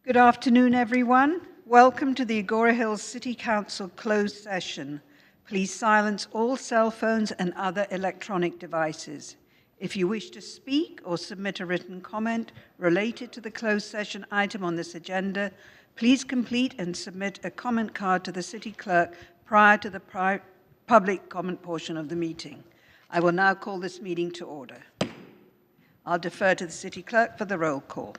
Good afternoon, everyone. Welcome to the Agoura Hills City Council closed session. Please silence all cell phones and other electronic devices. If you wish to speak or submit a written comment related to the closed session item on this agenda, please complete and submit a comment card to the City Clerk prior to the public comment portion of the meeting. I will now call this meeting to order. I'll defer to the City Clerk for the roll call.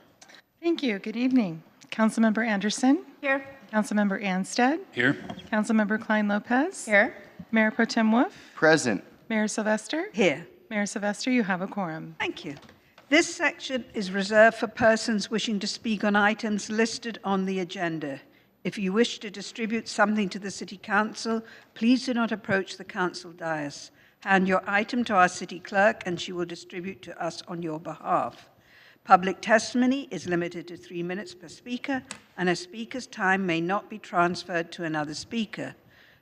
Thank you. Good evening. Councilmember Anderson. Here. Councilmember Anstead. Here. Councilmember Klein-Lopez. Here. Mayor Pro Tem Wolf. Present. Mayor Sylvester. Here. Mayor Sylvester, you have a quorum. Thank you. This section is reserved for persons wishing to speak on items listed on the agenda. If you wish to distribute something to the City Council, please do not approach the Council dais. Hand your item to our City Clerk and she will distribute to us on your behalf. Public testimony is limited to 3 minutes per speaker, and a speaker's time may not be transferred to another speaker.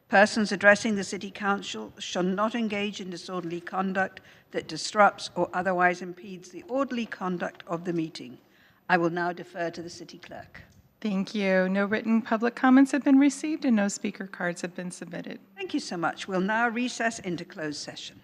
Persons addressing the City Council shall not engage in disorderly conduct that disrupts or otherwise impedes the orderly conduct of the meeting. I will now defer to the City Clerk. Thank you. No written public comments have been received and no speaker cards have been submitted. Thank you so much. We'll now recess into closed session.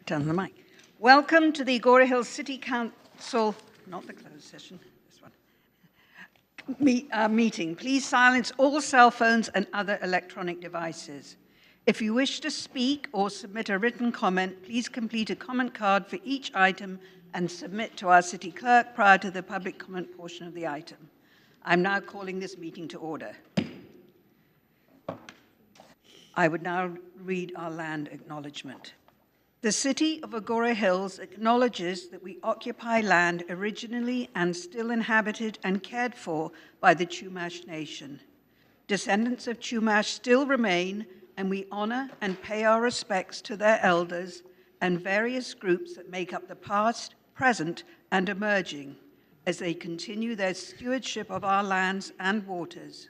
Turn the mic. Welcome to the Agoura Hills City Council, not the closed session, this one, meeting. Please silence all cell phones and other electronic devices. If you wish to speak or submit a written comment, please complete a comment card for each item and submit to our city clerk prior to the public comment portion of the item. I'm now calling this meeting to order. I would now read our land acknowledgement. The City of Agoura Hills acknowledges that we occupy land originally and still inhabited and cared for by the Chumash Nation. Descendants of Chumash still remain, and we honor and pay our respects to their elders and various groups that make up the past, present, and emerging as they continue their stewardship of our lands and waters.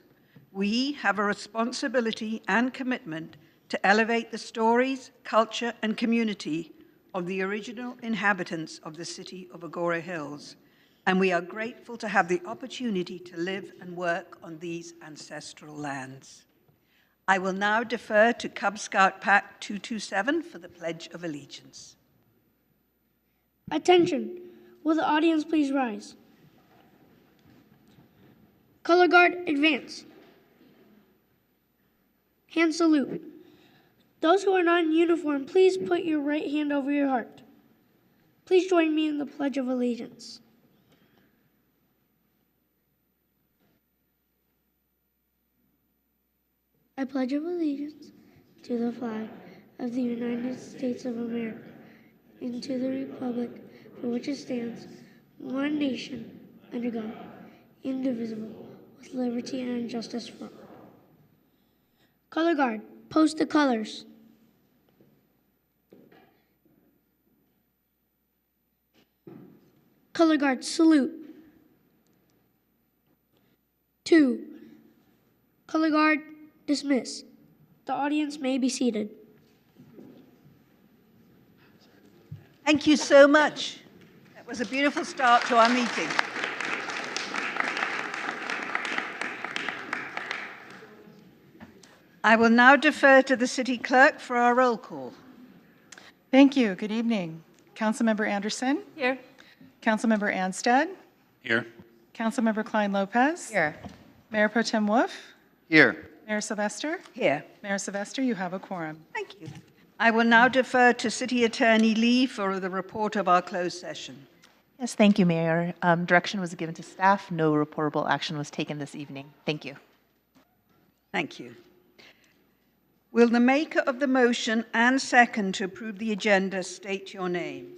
We have a responsibility and commitment to elevate the stories, culture, and community of the original inhabitants of the city of Agoura Hills, and we are grateful to have the opportunity to live and work on these ancestral lands. I will now defer to Cub Scout Pack 227 for the Pledge of Allegiance. Attention! Will the audience please rise? Color Guard, advance. Hand salute. Those who are not in uniform, please put your right hand over your heart. Please join me in the Pledge of Allegiance. I pledge of allegiance to the flag of the United States of America and to the republic for which it stands, one nation, under God, indivisible, with liberty and justice for all. Color Guard, post the colors. Color Guard, salute. 2. Color Guard, dismiss. The audience may be seated. Thank you so much. That was a beautiful start to our meeting. I will now defer to the city clerk for our roll call. Thank you. Good evening. Councilmember Anderson? Here. Councilmember Anstead? Here. Councilmember Klein-Lopez? Here. Mayor Pro Tem Wolf? Here. Mayor Sylvester? Here. Mayor Sylvester, you have a quorum. Thank you. I will now defer to City Attorney Lee for the report of our closed session. Yes, thank you, Mayor. Direction was given to staff. No reportable action was taken this evening. Thank you. Thank you. Will the maker of the motion and second to approve the agenda state your names?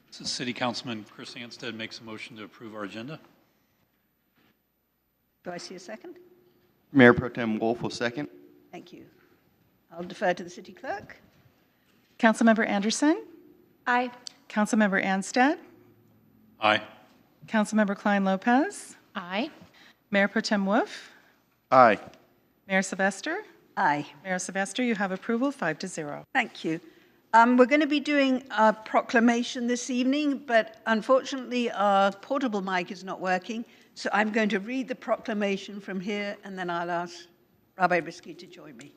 This is City Councilman Chris Anstead makes a motion to approve our agenda. Do I see a second? Mayor Pro Tem Wolf will second. Thank you. I'll defer to the city clerk. Councilmember Anderson? Aye. Councilmember Anstead? Aye. Councilmember Klein-Lopez? Aye. Mayor Pro Tem Wolf? Aye. Mayor Sylvester? Aye. Mayor Sylvester, you have approval, 5-0. Thank you. We're going to be doing a proclamation this evening, but unfortunately our portable mic is not working, so I'm going to read the proclamation from here, and then I'll ask Rabbi Brisky to join me.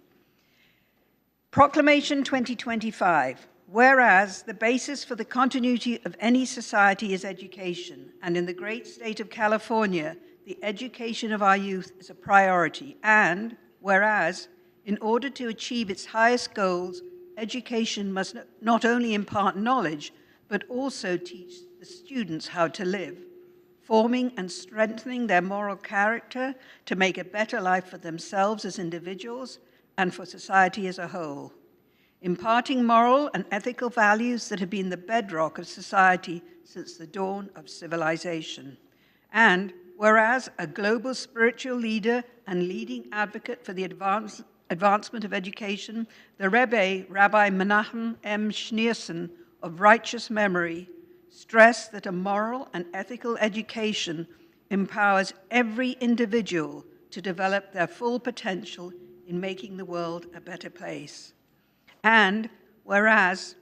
Proclamation 2025. Whereas the basis for the continuity of any society is education, and in the great state of California, the education of our youth is a priority, and whereas in order to achieve its highest goals, education must not only impart knowledge, but also teach the students how to live, forming and strengthening their moral character to make a better life for themselves as individuals and for society as a whole, imparting moral and ethical values that have been the bedrock of society since the dawn of civilization. And whereas a global spiritual leader and leading advocate for the advancement of education, the Rebbe, Rabbi Menachem M. Schneerson of righteous memory, stressed that a moral and ethical education empowers every individual to develop their full potential in making the world a better place. And whereas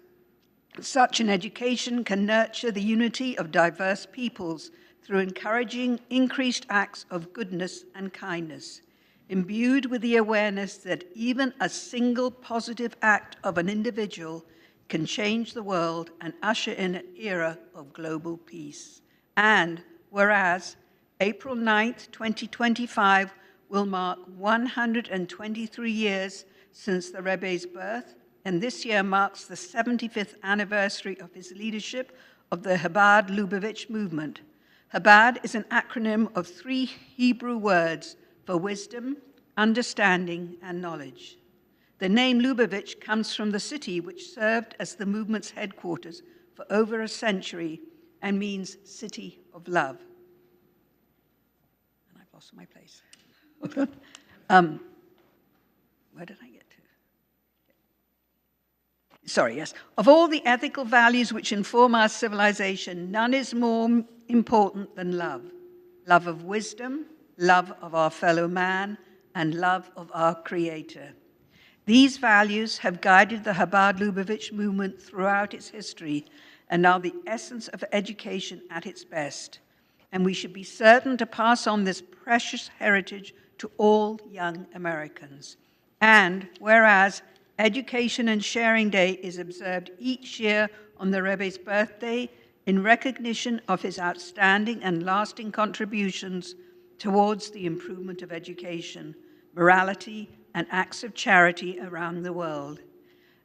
such an education can nurture the unity of diverse peoples through encouraging increased acts of goodness and kindness, imbued with the awareness that even a single positive act of an individual can change the world and usher in an era of global peace. And whereas April 9th, 2025 will mark 123 years since the Rebbe's birth, and this year marks the 75th anniversary of his leadership of the Chabad Lubavitch movement. Chabad is an acronym of 3 Hebrew words for wisdom, understanding, and knowledge. The name Lubavitch comes from the city which served as the movement's headquarters for over a century and means city of love. And I've lost my place. Where did I get to? Sorry, yes. Of all the ethical values which inform our civilization, none is more important than love. Love of wisdom, love of our fellow man, and love of our Creator. These values have guided the Chabad Lubavitch movement throughout its history and are the essence of education at its best. And we should be certain to pass on this precious heritage to all young Americans. And whereas Education and Sharing Day is observed each year on the Rebbe's birthday in recognition of his outstanding and lasting contributions towards the improvement of education, morality, and acts of charity around the world.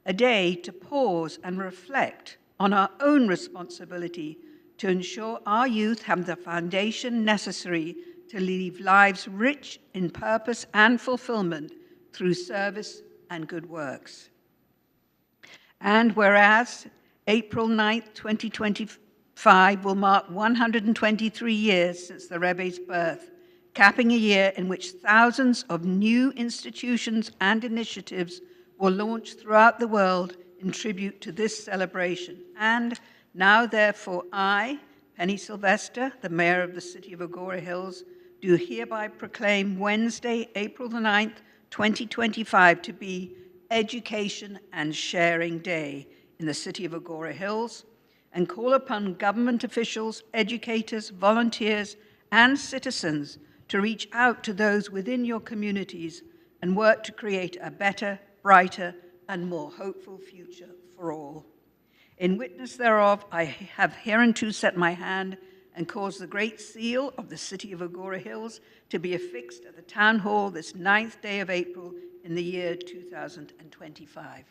A day to pause and reflect on our own responsibility to ensure our youth have the foundation necessary to live lives rich in purpose and fulfillment through service and good works. And whereas April 9th, 2025 will mark 123 years since the Rebbe's birth, capping a year in which thousands of new institutions and initiatives were launched throughout the world in tribute to this celebration. And now, therefore, I, Penny Sylvester, the mayor of the city of Agoura Hills, do hereby proclaim Wednesday, April the 9th, 2025 to be Education and Sharing Day in the city of Agoura Hills, and call upon government officials, educators, volunteers, and citizens to reach out to those within your communities and work to create a better, brighter, and more hopeful future for all. In witness thereof, I have hereunto set my hand and caused the great seal of the city of Agoura Hills to be affixed at the town hall this 9th day of April in the year 2025.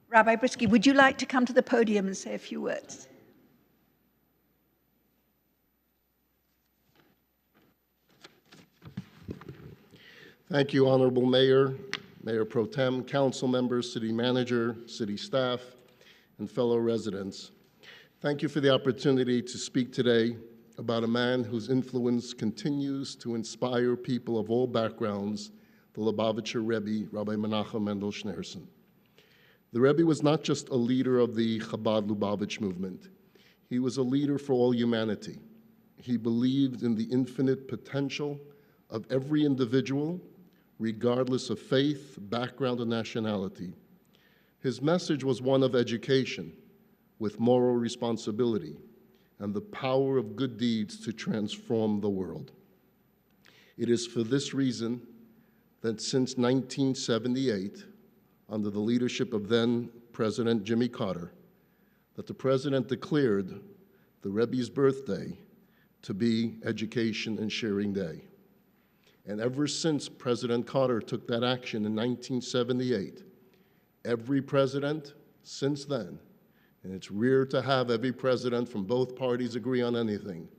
Rabbi Brisky, would you like to come to the podium and say a few words? Thank you, Honorable Mayor, Mayor Pro Tem, council members, city manager, city staff, and fellow residents. Thank you for the opportunity to speak today about a man whose influence continues to inspire people of all backgrounds, the Lubavitcher Rebbe, Rabbi Menachem Mendel Schneerson. The Rebbe was not just a leader of the Chabad Lubavitch movement. He was a leader for all humanity. He believed in the infinite potential of every individual, regardless of faith, background, and nationality. His message was one of education with moral responsibility and the power of good deeds to transform the world. It is for this reason that since 1978, under the leadership of then President Jimmy Carter, that the President declared the Rebbe's birthday to be Education and Sharing Day. And ever since President Carter took that action in 1978, every president since then, and it's rare to have every president from both parties agree on anything,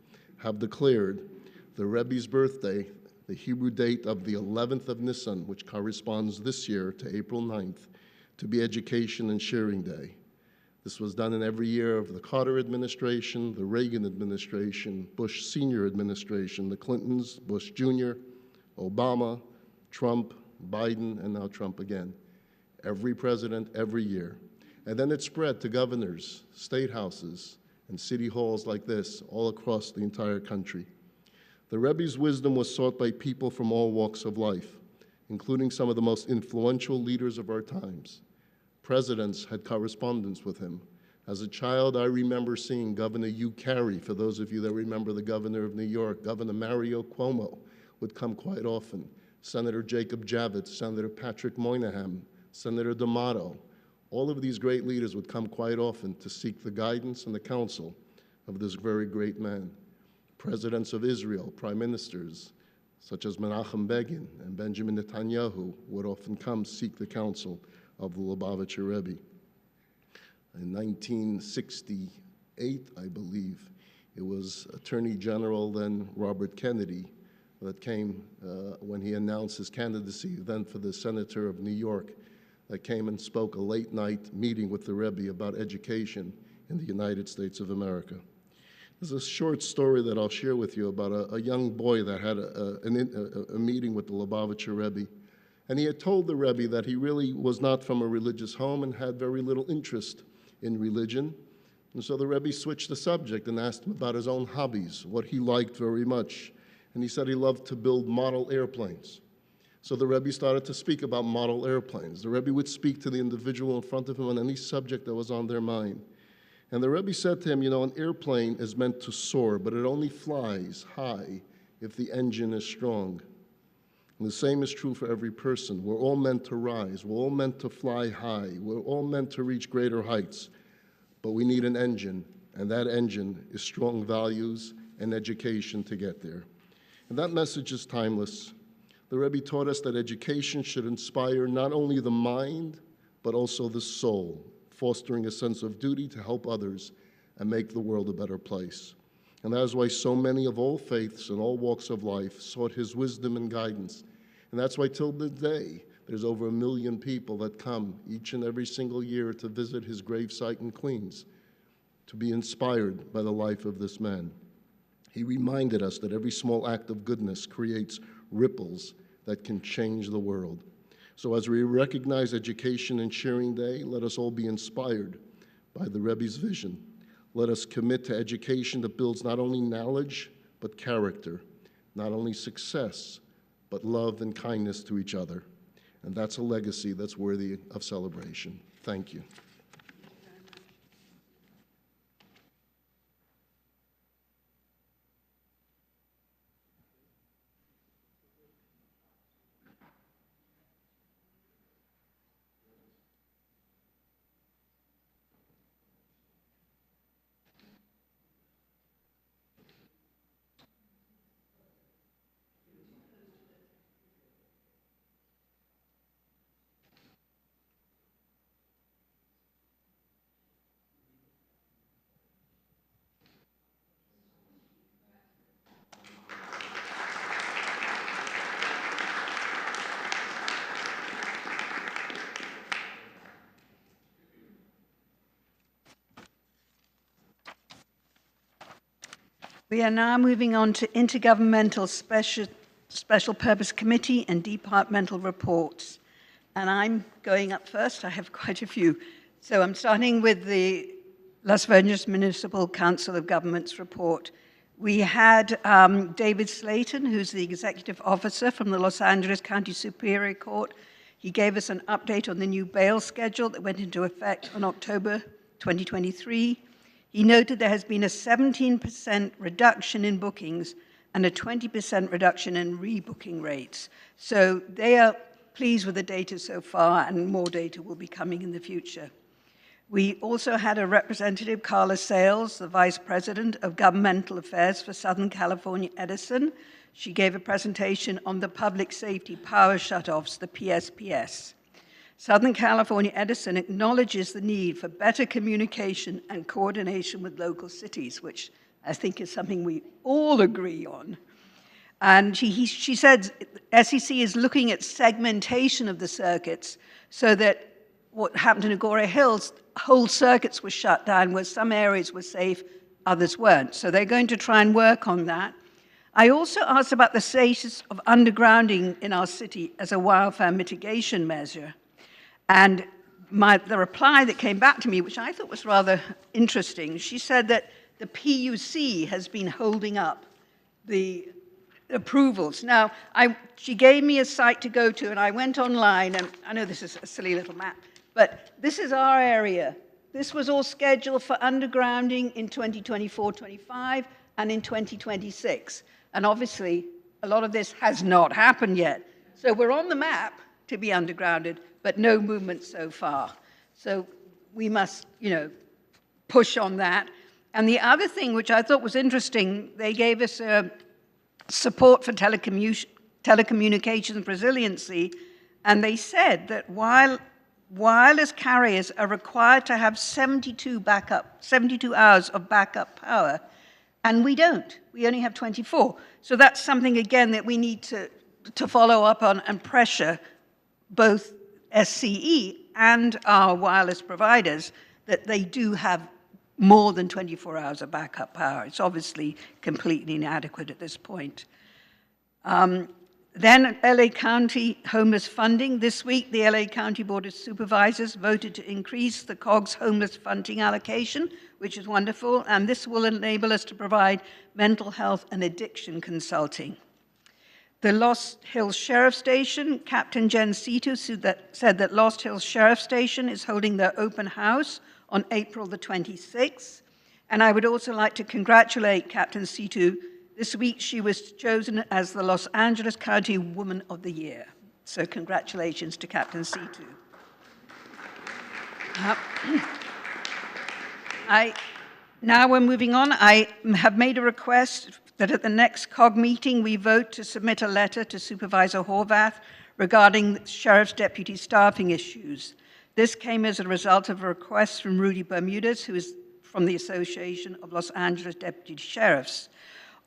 have declared the Rebbe's birthday, the Hebrew date of the 11th of Nisan, which corresponds this year to April 9th, to be Education and Sharing Day. This was done in every year of the Carter administration, the Reagan administration, Bush Senior administration, the Clintons, Bush Jr., Obama, Trump, Biden, and now Trump again. Every president, every year. And then it spread to governors, state houses, and city halls like this all across the entire country. The Rebbe's wisdom was sought by people from all walks of life, including some of the most influential leaders of our times. Presidents had correspondence with him. As a child, I remember seeing Governor Hugh Carey, for those of you that remember the governor of New York, Governor Mario Cuomo would come quite often, Senator Jacob Javits, Senator Patrick Moynihan, Senator D'Amato, all of these great leaders would come quite often to seek the guidance and the counsel of this very great man. Presidents of Israel, prime ministers, such as Menachem Begin and Benjamin Netanyahu, would often come seek the counsel of the Lubavitcher Rebbe. In 1968, I believe, it was Attorney General then Robert Kennedy that came when he announced his candidacy then for the Senator of New York, that came and spoke a late night meeting with the Rebbe about education in the United States of America. There's a short story that I'll share with you about a young boy that had a meeting with the Lubavitcher Rebbe. And he had told the Rebbe that he really was not from a religious home and had very little interest in religion. And so the Rebbe switched the subject and asked him about his own hobbies, what he liked very much. And he said he loved to build model airplanes. So the Rebbe started to speak about model airplanes. The Rebbe would speak to the individual in front of him on any subject that was on their mind. And the Rebbe said to him, you know, an airplane is meant to soar, but it only flies high if the engine is strong. And the same is true for every person. We're all meant to rise. We're all meant to fly high. We're all meant to reach greater heights. But we need an engine, and that engine is strong values and education to get there. And that message is timeless. The Rebbe taught us that education should inspire not only the mind, but also the soul, fostering a sense of duty to help others and make the world a better place. And that is why so many of all faiths and all walks of life sought his wisdom and guidance. And that's why till today, there's over 1 million people that come each and every single year to visit his gravesite in Queens, to be inspired by the life of this man. He reminded us that every small act of goodness creates ripples that can change the world. So as we recognize Education and Sharing Day, let us all be inspired by the Rebbe's vision. Let us commit to education that builds not only knowledge, but character, not only success, but love and kindness to each other. And that's a legacy that's worthy of celebration. Thank you. We are now moving on to intergovernmental special purpose committee and departmental reports. And I'm going up first. I have quite a few. So I'm starting with the Las Vegas Municipal Council of Governments report. We had David Slayton, who's the executive officer from the Los Angeles County Superior Court. He gave us an update on the new bail schedule that went into effect on October 2023. He noted there has been a 17% reduction in bookings and a 20% reduction in rebooking rates. So they are pleased with the data so far, and more data will be coming in the future. We also had a representative, Carla Sales, the Vice President of Governmental Affairs for Southern California Edison. She gave a presentation on the public safety power shutoffs, the PSPS. Southern California Edison acknowledges the need for better communication and coordination with local cities, which I think is something we all agree on. And she said SEC is looking at segmentation of the circuits so that what happened in Agoura Hills, whole circuits were shut down where some areas were safe, others weren't. So they're going to try and work on that. I also asked about the status of undergrounding in our city as a wildfire mitigation measure. And the reply that came back to me, which I thought was rather interesting, she said that the PUC has been holding up the approvals. Now, she gave me a site to go to, and I went online, and I know this is a silly little map, but this is our area. This was all scheduled for undergrounding in 2024-25 and in 2026. And obviously, a lot of this has not happened yet. So we're on the map to be undergrounded, but no movement so far. So we must, push on that. And the other thing, which I thought was interesting, they gave us support for telecommunications resiliency, and they said that while wireless carriers are required to have 72 hours of backup power, and we don't. We only have 24. So that's something, again, that we need to follow up on and pressure both SCE and our wireless providers that they do have more than 24 hours of backup power. It's obviously completely inadequate at this point. Then LA County homeless funding. This week, the LA County Board of Supervisors voted to increase the COGS homeless funding allocation, which is wonderful, and this will enable us to provide mental health and addiction consulting. The Lost Hills Sheriff Station, Captain Jen Situ said that Lost Hills Sheriff Station is holding their open house on April the 26th. And I would also like to congratulate Captain Situ. This week she was chosen as the Los Angeles County Woman of the Year. So congratulations to Captain Situ. Now we're moving on. I have made a request that at the next COG meeting we vote to submit a letter to Supervisor Horvath regarding sheriff's deputy staffing issues. This came as a result of a request from Rudy Bermudez, who is from the Association of Los Angeles Deputy Sheriffs.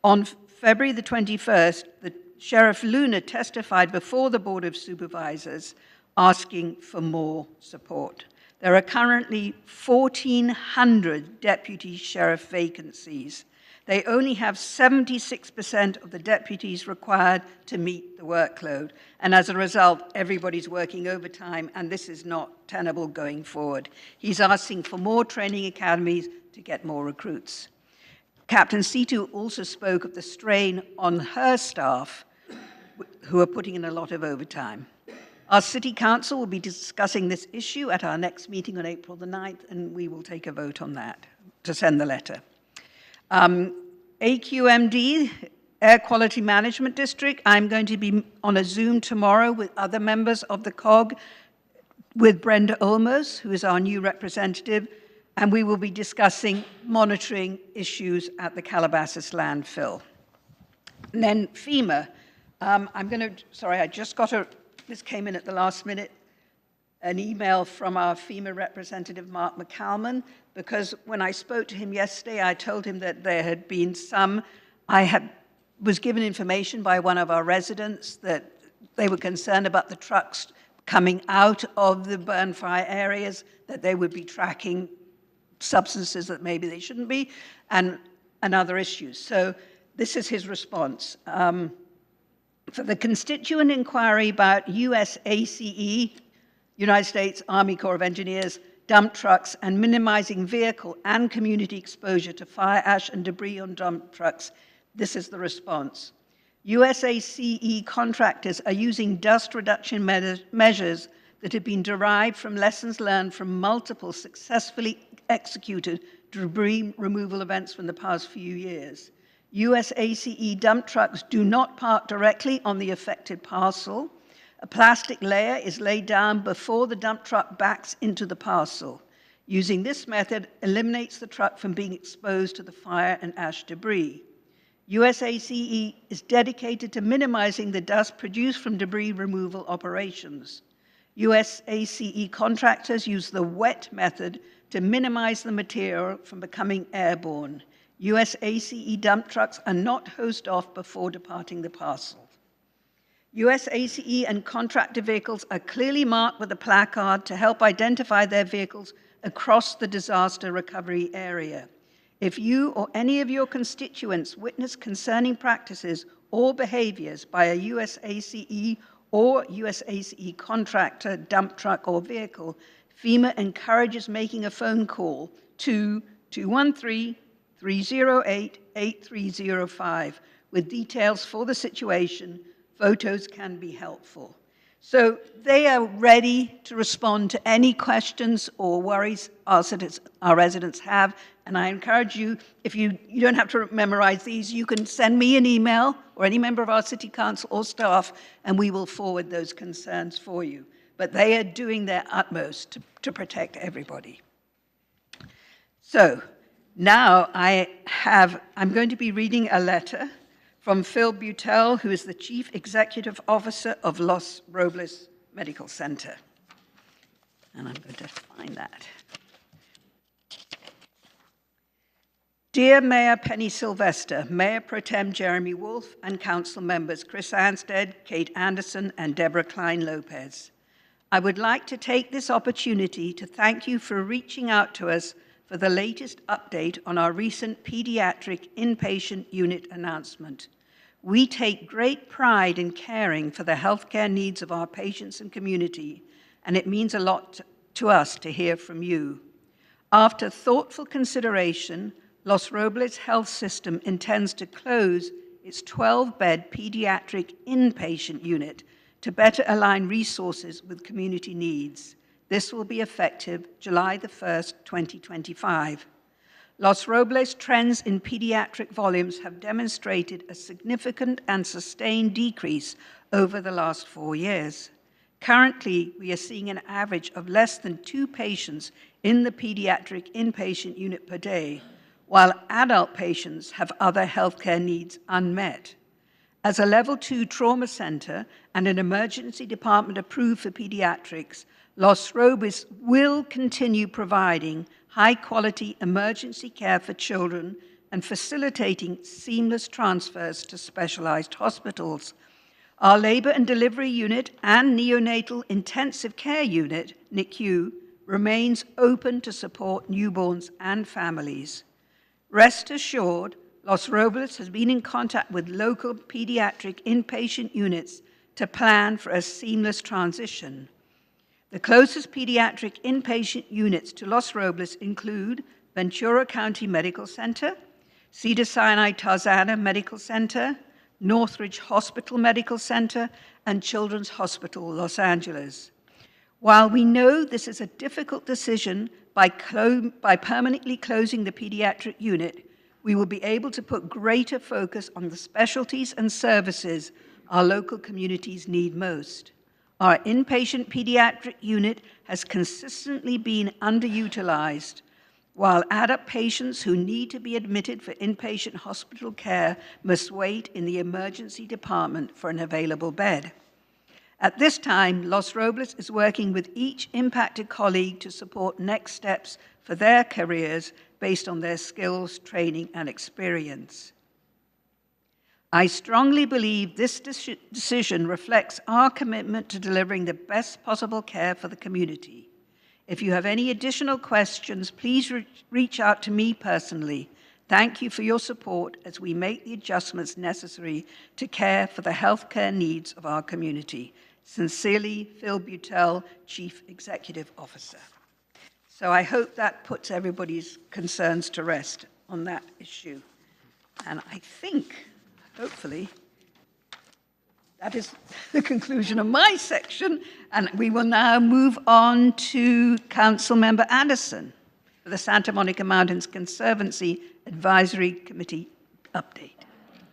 On February the 21st, the Sheriff Luna testified before the Board of Supervisors asking for more support. There are currently 1,400 deputy sheriff vacancies. They only have 76% of the deputies required to meet the workload. And as a result, everybody's working overtime, and this is not tenable going forward. He's asking for more training academies to get more recruits. Captain Situ also spoke of the strain on her staff, who are putting in a lot of overtime. Our City Council will be discussing this issue at our next meeting on April the 9th, and we will take a vote on that to send the letter. AQMD, Air Quality Management District, I'm going to be on a Zoom tomorrow with other members of the COG, with Brenda Olmos, who is our new representative, and we will be discussing monitoring issues at the Calabasas landfill. And then FEMA, I just got this came in at the last minute, an email from our FEMA representative, Mark McCalman, because when I spoke to him yesterday, I told him that there had been was given information by one of our residents that they were concerned about the trucks coming out of the burn fire areas, that they would be tracking substances that maybe they shouldn't be, and other issues. So this is his response. For the constituent inquiry about USACE, United States Army Corps of Engineers, dump trucks, and minimizing vehicle and community exposure to fire ash and debris on dump trucks, this is the response. USACE contractors are using dust reduction measures that have been derived from lessons learned from multiple successfully executed debris removal events from the past few years. USACE dump trucks do not park directly on the affected parcel. A plastic layer is laid down before the dump truck backs into the parcel. Using this method eliminates the truck from being exposed to the fire and ash debris. USACE is dedicated to minimizing the dust produced from debris removal operations. USACE contractors use the wet method to minimize the material from becoming airborne. USACE dump trucks are not hosed off before departing the parcel. USACE and contractor vehicles are clearly marked with a placard to help identify their vehicles across the disaster recovery area. If you or any of your constituents witness concerning practices or behaviors by a USACE or USACE contractor, dump truck, or vehicle, FEMA encourages making a phone call to 213-308-8305 with details for the situation. Photos can be helpful. So they are ready to respond to any questions or worries our residents have. And I encourage you, if you don't have to memorize these, you can send me an email or any member of our City Council or staff, and we will forward those concerns for you. but they are doing their utmost to protect everybody. So now I'm going to be reading a letter from Phil Butel, who is the Chief Executive Officer of Los Robles Medical Center. And I'm going to find that. Dear Mayor Penny Sylvester, Mayor Pro Tem Jeremy Wolf, and council members Chris Anstead, Kate Anderson, and Deborah Klein-Lopez, I would like to take this opportunity to thank you for reaching out to us for the latest update on our recent pediatric inpatient unit announcement. We take great pride in caring for the healthcare needs of our patients and community, and it means a lot to us to hear from you. After thoughtful consideration, Los Robles Health System intends to close its 12-bed pediatric inpatient unit to better align resources with community needs. This will be effective July the 1st, 2025. Los Robles trends in pediatric volumes have demonstrated a significant and sustained decrease over the last 4 years. Currently, we are seeing an average of less than 2 patients in the pediatric inpatient unit per day, while adult patients have other healthcare needs unmet. As a Level 2 trauma center and an emergency department approved for pediatrics, Los Robles will continue providing high-quality emergency care for children and facilitating seamless transfers to specialized hospitals. Our labor and delivery unit and neonatal intensive care unit, NICU, remains open to support newborns and families. Rest assured, Los Robles has been in contact with local pediatric inpatient units to plan for a seamless transition. The closest pediatric inpatient units to Los Robles include Ventura County Medical Center, Cedars-Sinai-Tarzana Medical Center, Northridge Hospital Medical Center, and Children's Hospital Los Angeles. While we know this is a difficult decision, by permanently closing the pediatric unit, we will be able to put greater focus on the specialties and services our local communities need most. Our inpatient pediatric unit has consistently been underutilized, while adult patients who need to be admitted for inpatient hospital care must wait in the emergency department for an available bed. At this time, Los Robles is working with each impacted colleague to support next steps for their careers based on their skills, training, and experience. I strongly believe this decision reflects our commitment to delivering the best possible care for the community. If you have any additional questions, please reach out to me personally. Thank you for your support as we make the adjustments necessary to care for the healthcare needs of our community. Sincerely, Phil Butel, Chief Executive Officer. So I hope that puts everybody's concerns to rest on that issue. And I think, hopefully, that is the conclusion of my section, and we will now move on to Councilmember Anderson for the Santa Monica Mountains Conservancy Advisory Committee update.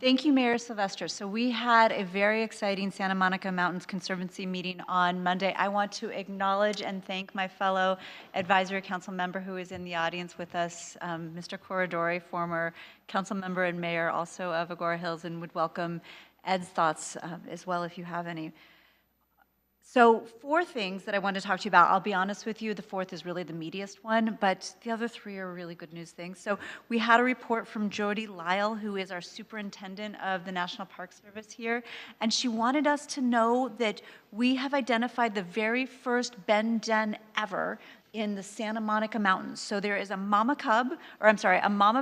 Thank you, Mayor Sylvester. So we had a very exciting Santa Monica Mountains Conservancy meeting on Monday. I want to acknowledge and thank my fellow advisory council member who is in the audience with us, Mr. Corridori, former council member and mayor also of Agoura Hills, and would welcome Ed's thoughts as well if you have any. So 4 things that I want to talk to you about. I'll be honest with you, the 4th is really the meatiest one, but the other 3 are really good news things. So we had a report from Jody Lyle, who is our superintendent of the National Park Service here, and she wanted us to know that we have identified the very first Ben den ever in the Santa Monica Mountains. So there is a mama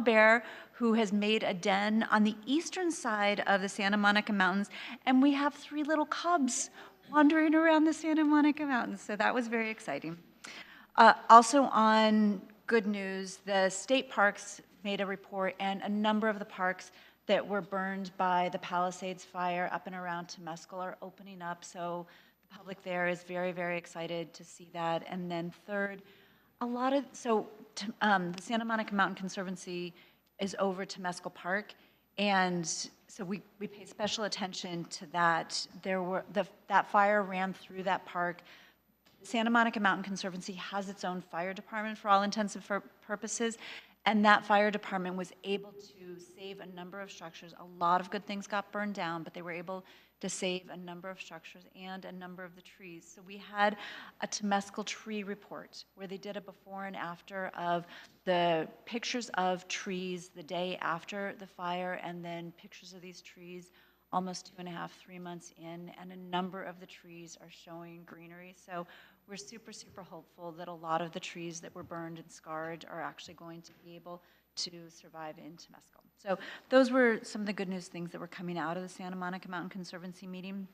bear who has made a den on the eastern side of the Santa Monica Mountains, and we have 3 little cubs wandering around the Santa Monica Mountains, so that was very exciting. Also on good news, the state parks made a report, and a number of the parks that were burned by the Palisades fire up and around Temescal are opening up, so the public there is very, very excited to see that. And then third, the Santa Monica Mountain Conservancy is over Temescal Park, and so we pay special attention to that. That fire ran through that park Santa Monica Mountain Conservancy has its own fire department for all intents and purposes, and that fire department was able to save a number of structures. A lot of good things got burned down, but they were able to save a number of structures and a number of the trees. So we had a Temescal tree report where they did a before and after of the pictures of trees the day after the fire, and then pictures of these trees almost 2.5, 3 months in, and a number of the trees are showing greenery. So we're super, super hopeful that a lot of the trees that were burned and scarred are actually going to be able to survive in Temescal. So those were some of the good news things that were coming out of the Santa Monica Mountain Conservancy meeting.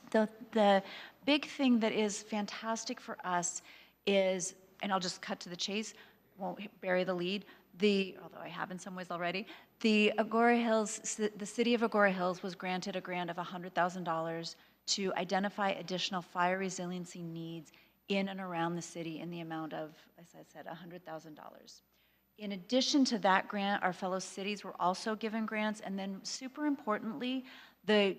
The big thing that is fantastic for us is, and I'll just cut to the chase, won't bury the lead, although I have in some ways already, the Agoura Hills, the city of Agoura Hills was granted a grant of $100,000 to identify additional fire resiliency needs in and around the city in the amount of, as I said, $100,000. In addition to that grant, our fellow cities were also given grants, and then super importantly, the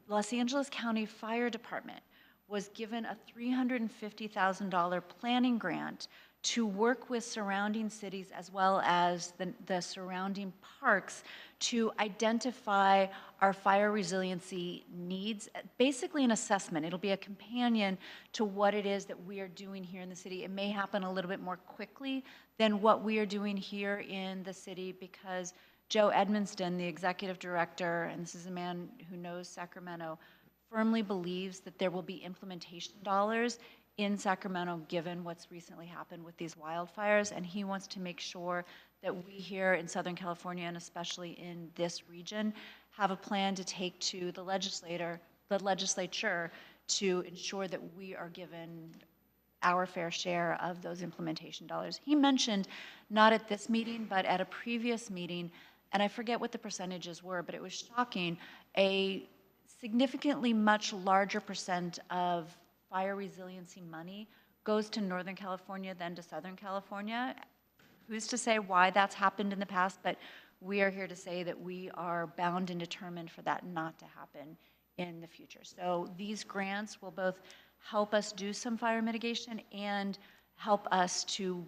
Los Angeles County Fire Department was given a $350,000 planning grant to work with surrounding cities as well as the surrounding parks to identify our fire resiliency needs, basically an assessment. It'll be a companion to what it is that we are doing here in the city. It may happen a little bit more quickly than what we are doing here in the city because Joe Edmonston, the executive director, and this is a man who knows Sacramento, firmly believes that there will be implementation dollars in Sacramento, given what's recently happened with these wildfires, and he wants to make sure that we here in Southern California, and especially in this region, have a plan to take to the legislature to ensure that we are given our fair share of those implementation dollars. He mentioned, not at this meeting, but at a previous meeting, and I forget what the percentages were, but it was shocking, a significantly much larger percent of fire resiliency money goes to Northern California than to Southern California. Who's to say why that's happened in the past, but we are here to say that we are bound and determined for that not to happen in the future. So these grants will both help us do some fire mitigation and help us to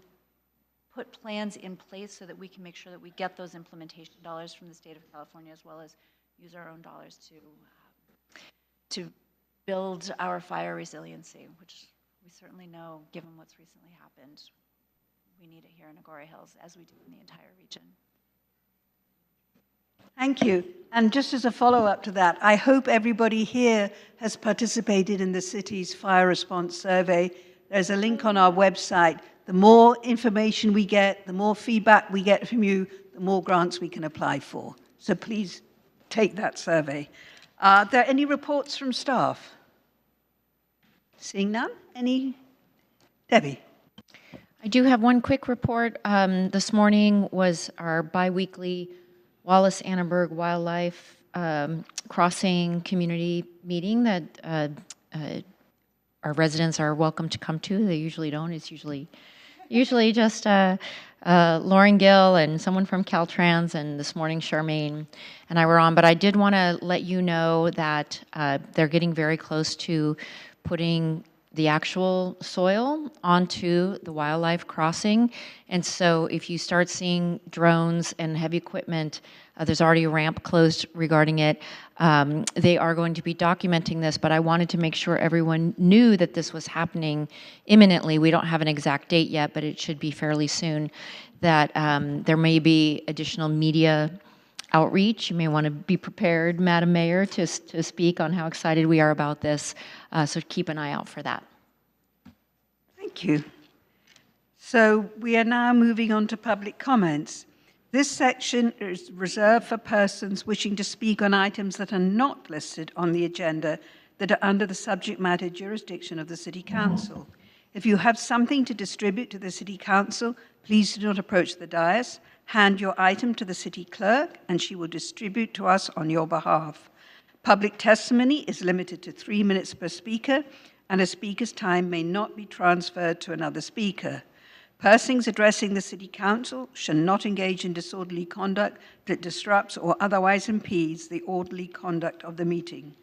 put plans in place so that we can make sure that we get those implementation dollars from the state of California, as well as use our own dollars to build our fire resiliency, which we certainly know, given what's recently happened, we need it here in Agoura Hills, as we do in the entire region. Thank you. And just as a follow-up to that, I hope everybody here has participated in the city's fire response survey. There's a link on our website. The more information we get, the more feedback we get from you, the more grants we can apply for. So please take that survey. Are there any reports from staff? Seeing none? Any? Debbie? I do have one quick report. This morning was our biweekly Wallace-Annenberg Wildlife Crossing community meeting that our residents are welcome to come to. They usually don't. It's usually just Lauren Gill and someone from Caltrans, and this morning Charmaine and I were on. But I did want to let you know that they're getting very close to putting the actual soil onto the wildlife crossing. And so if you start seeing drones and heavy equipment, there's already a ramp closed regarding it. They are going to be documenting this, but I wanted to make sure everyone knew that this was happening imminently. We don't have an exact date yet, but it should be fairly soon, that there may be additional media outreach. You may want to be prepared, Madam Mayor, to speak on how excited we are about this. So keep an eye out for that. Thank you. So we are now moving on to public comments. This section is reserved for persons wishing to speak on items that are not listed on the agenda that are under the subject matter jurisdiction of the City Council. If you have something to distribute to the City Council, please do not approach the dais. Hand your item to the City Clerk, and she will distribute to us on your behalf. Public testimony is limited to 3 minutes per speaker, and a speaker's time may not be transferred to another speaker. Persons addressing the City Council should not engage in disorderly conduct that disrupts or otherwise impedes the orderly conduct of the meeting.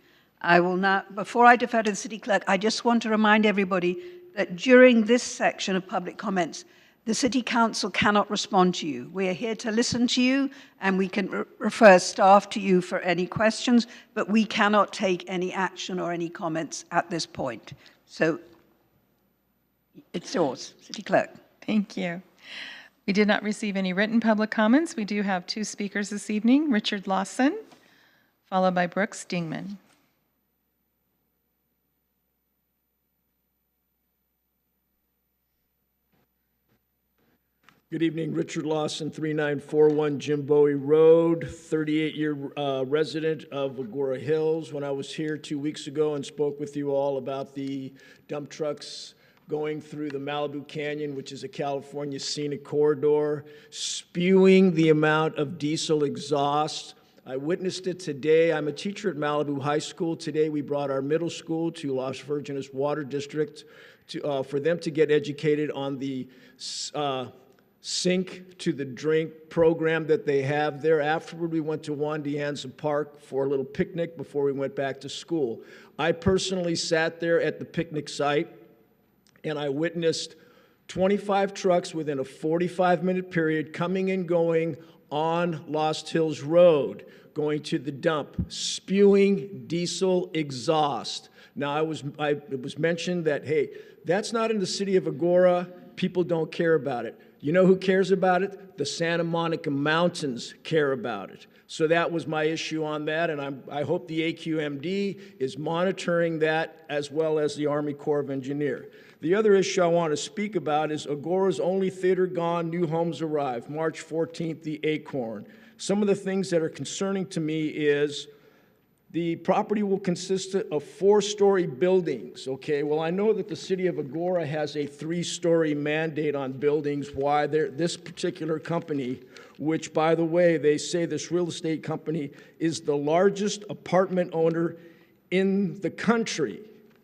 I will now, before I defer to the City Clerk, I just want to remind everybody that during this section of public comments, the City Council cannot respond to you. We are here to listen to you, and we can refer staff to you for any questions, but we cannot take any action or any comments at this point. So it's yours, City Clerk. Thank you. We did not receive any written public comments. We do have 2 speakers this evening, Richard Lawson, followed by Brooks Dingman. Good evening, Richard Lawson, 3941 Jim Bowie Road, 38-year resident of Agoura Hills. When I was here 2 weeks ago and spoke with you all about the dump trucks going through the Malibu Canyon, which is a California scenic corridor, spewing the amount of diesel exhaust. I witnessed it today. I'm a teacher at Malibu High School. Today we brought our middle school to Las Virgenes Water District for them to get educated on the sink to the drink program that they have there. Afterward, we went to Juan de Anza Park for a little picnic before we went back to school. I personally sat there at the picnic site, and I witnessed 25 trucks within a 45-minute period coming and going on Lost Hills Road, going to the dump, spewing diesel exhaust. Now, it was mentioned that, hey, that's not in the city of Agoura. People don't care about it. You know who cares about it? The Santa Monica Mountains care about it. So that was my issue on that, and I hope the AQMD is monitoring that as well as the Army Corps of Engineers. The other issue I want to speak about is Agoura's only theater gone, new homes arrived. March 14th, the Acorn. Some of the things that are concerning to me is the property will consist of 4-story buildings, okay? Well, I know that the city of Agoura has a 3-story mandate on buildings. Why? This particular company, which, by the way, they say this real estate company is the largest apartment owner in the country,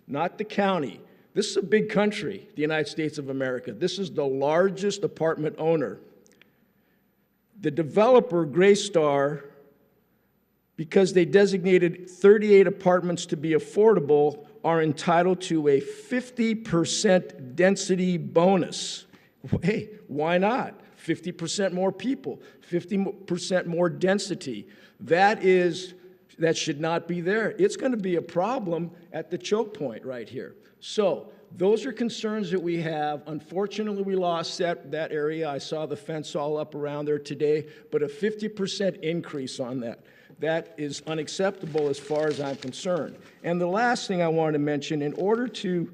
not the county. This is a big country, the United States of America. This is the largest apartment owner. The developer, Graystar, because they designated 38 apartments to be affordable, are entitled to a 50% density bonus. Hey, why not? 50% more people, 50% more density. That should not be there. It's going to be a problem at the choke point right here. So those are concerns that we have. Unfortunately, we lost that area. I saw the fence all up around there today, but a 50% increase on that. That is unacceptable as far as I'm concerned. And the last thing I wanted to mention, in order to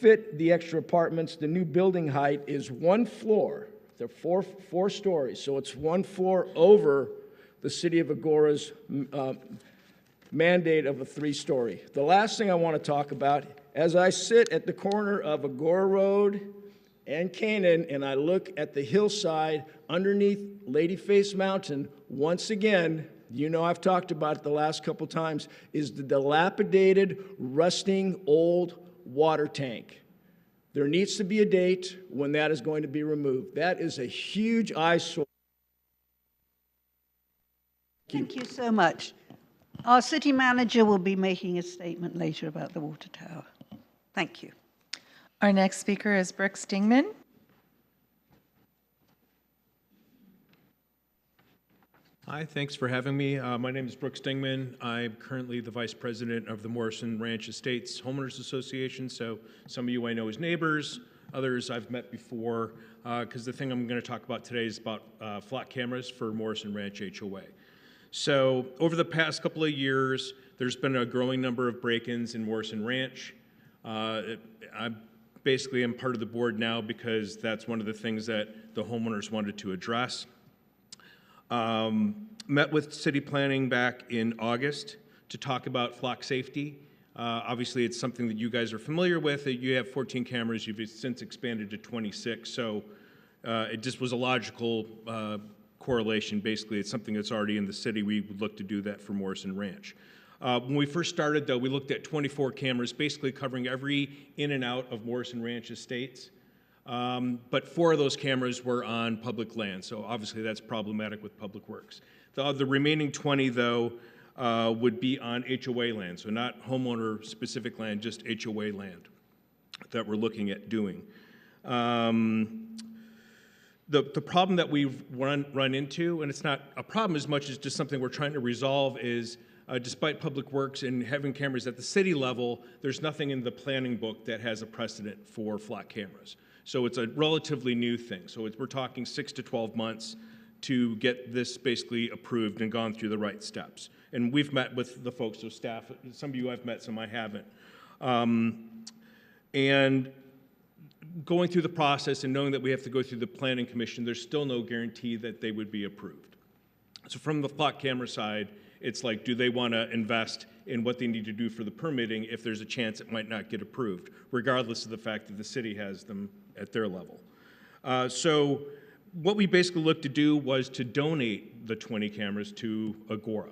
fit the extra apartments, the new building height is 1 floor. They're four stories, so it's 1 floor over the city of Agoura's mandate of a 3-story. The last thing I want to talk about, as I sit at the corner of Agoura Road and Canaan, and I look at the hillside underneath Ladyface Mountain, once again, you know I've talked about it the last couple times, is the dilapidated, rusting, old water tank. There needs to be a date when that is going to be removed. That is a huge eyesore. Thank you so much. Our city manager will be making a statement later about the water tower. Thank you. Our next speaker is Brooks Dingman. Hi, thanks for having me. My name is Brooks Dingman. I'm currently the Vice President of the Morrison Ranch Estates Homeowners Association, so some of you I know as neighbors, others I've met before, because the thing I'm going to talk about today is about flock cameras for Morrison Ranch HOA. So over the past couple of years, there's been a growing number of break-ins in Morrison Ranch. I basically am part of the board now because that's one of the things that the homeowners wanted to address. Met with city planning back in August to talk about flock safety. Obviously, it's something that you guys are familiar with. You have 14 cameras. You've since expanded to 26. So it just was a logical correlation. Basically, it's something that's already in the city. We would look to do that for Morrison Ranch. When we first started, though, we looked at 24 cameras, basically covering every in and out of Morrison Ranch estates. But 4 of those cameras were on public land, so obviously that's problematic with Public Works. The remaining 20, though, would be on HOA land, so not homeowner-specific land, just HOA land. that we're looking at doing. The problem that we've run into, and it's not a problem as much as just something we're trying to resolve, is despite Public Works and having cameras at the city level, there's nothing in the planning book that has a precedent for flock cameras. So it's a relatively new thing. So we're talking 6 to 12 months to get this basically approved and gone through the right steps. And we've met with the folks, so staff, some of you I've met, some I haven't. And going through the process and knowing that we have to go through the Planning Commission, there's still no guarantee that they would be approved. So from the flock camera side, it's like, do they want to invest in what they need to do for the permitting if there's a chance it might not get approved, regardless of the fact that the city has them at their level. So what we basically looked to do was to donate the 20 cameras to Agoura.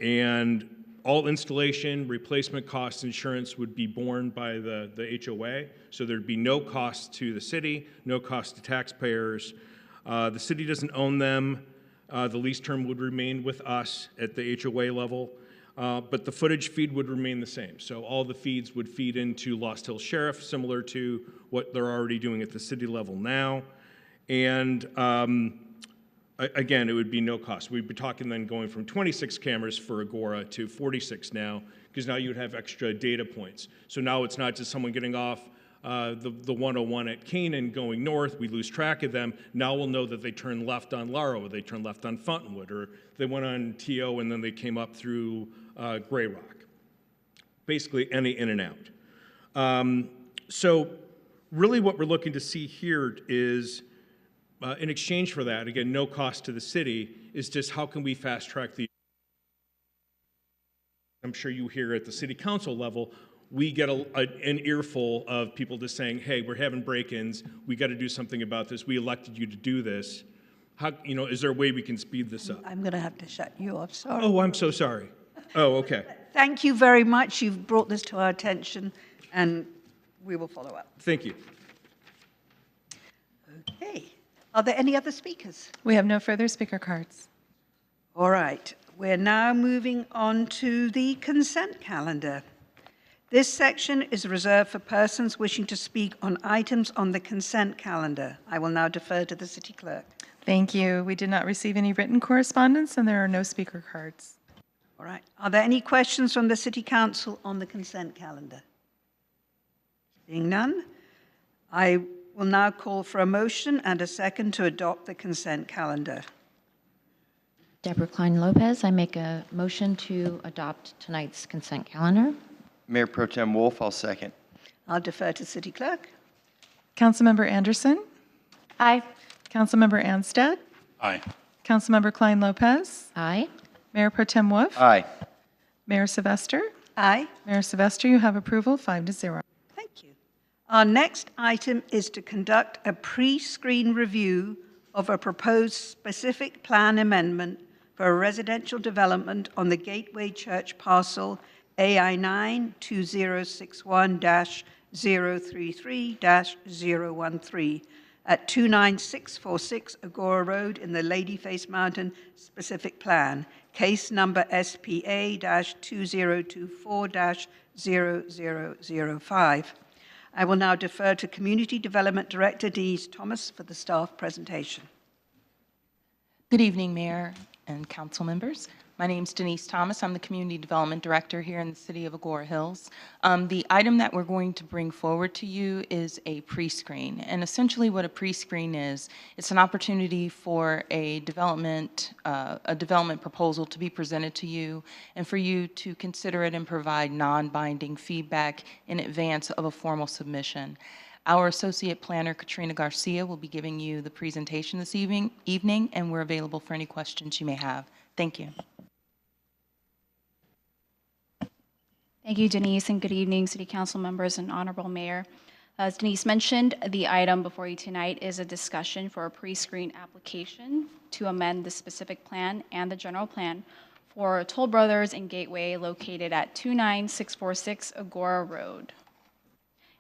And all installation, replacement costs, insurance would be borne by the HOA, so there'd be no cost to the city, no cost to taxpayers. The city doesn't own them. The lease term would remain with us at the HOA level, but the footage feed would remain the same. So all the feeds would feed into Lost Hills Sheriff, similar to what they're already doing at the city level now. And again, it would be no cost. We'd be talking then going from 26 cameras for Agoura to 46 now, because now you would have extra data points. So now it's not just someone getting off the 101 at Canaan going north, we lose track of them. Now we'll know that they turned left on Laro, or they turned left on Fountainwood, or they went on TO and then they came up through Grey Rock. Basically any in and out. So really what we're looking to see here is, in exchange for that, again, no cost to the city, is just how can we fast track the, I'm sure you hear at the city council level, we get an earful of people just saying, hey, we're having break-ins, we got to do something about this, we elected you to do this. How, is there a way we can speed this up? I'm going to have to shut you off, sorry. Oh, I'm so sorry. Oh, okay. Thank you very much. You've brought this to our attention, and we will follow up. Thank you. Okay. Are there any other speakers? We have no further speaker cards. All right. We're now moving on to the consent calendar. This section is reserved for persons wishing to speak on items on the consent calendar. I will now defer to the city clerk. Thank you. We did not receive any written correspondence, and there are no speaker cards. All right. Are there any questions from the city council on the consent calendar? Seeing none, I will now call for a motion and a second to adopt the consent calendar. Deborah Klein Lopez, I make a motion to adopt tonight's consent calendar. Mayor Pro Tem Wolf, I'll second. I'll defer to city clerk. Councilmember Anderson? Aye. Councilmember Anstead? Aye. Councilmember Klein Lopez? Aye. Mayor Pro Tem Wolf? Aye. Mayor Sylvester? Aye. Mayor Sylvester, you have approval, 5-0. Thank you. Our next item is to conduct a pre-screen review of a proposed specific plan amendment for a residential development on the Gateway Church parcel AI 9-2061-033-013 at 29646 Agoura Road in the Ladyface Mountain Specific Plan, case number SPA-2024-0005. I will now defer to Community Development Director Denise Thomas for the staff presentation. Good evening, Mayor and council members. My name is Denise Thomas. I'm the Community Development Director here in the city of Agoura Hills. The item that we're going to bring forward to you is a pre-screen. And essentially what a pre-screen is, it's an opportunity for a development proposal to be presented to you and for you to consider it and provide non-binding feedback in advance of a formal submission. Our Associate Planner, Katrina Garcia, will be giving you the presentation this evening, and we're available for any questions you may have. Thank you. Thank you, Denise, and good evening, City Council members and Honorable Mayor. As Denise mentioned, the item before you tonight is a discussion for a pre-screen application to amend the specific plan and the general plan for Toll Brothers and Gateway located at 29646 Agoura Road.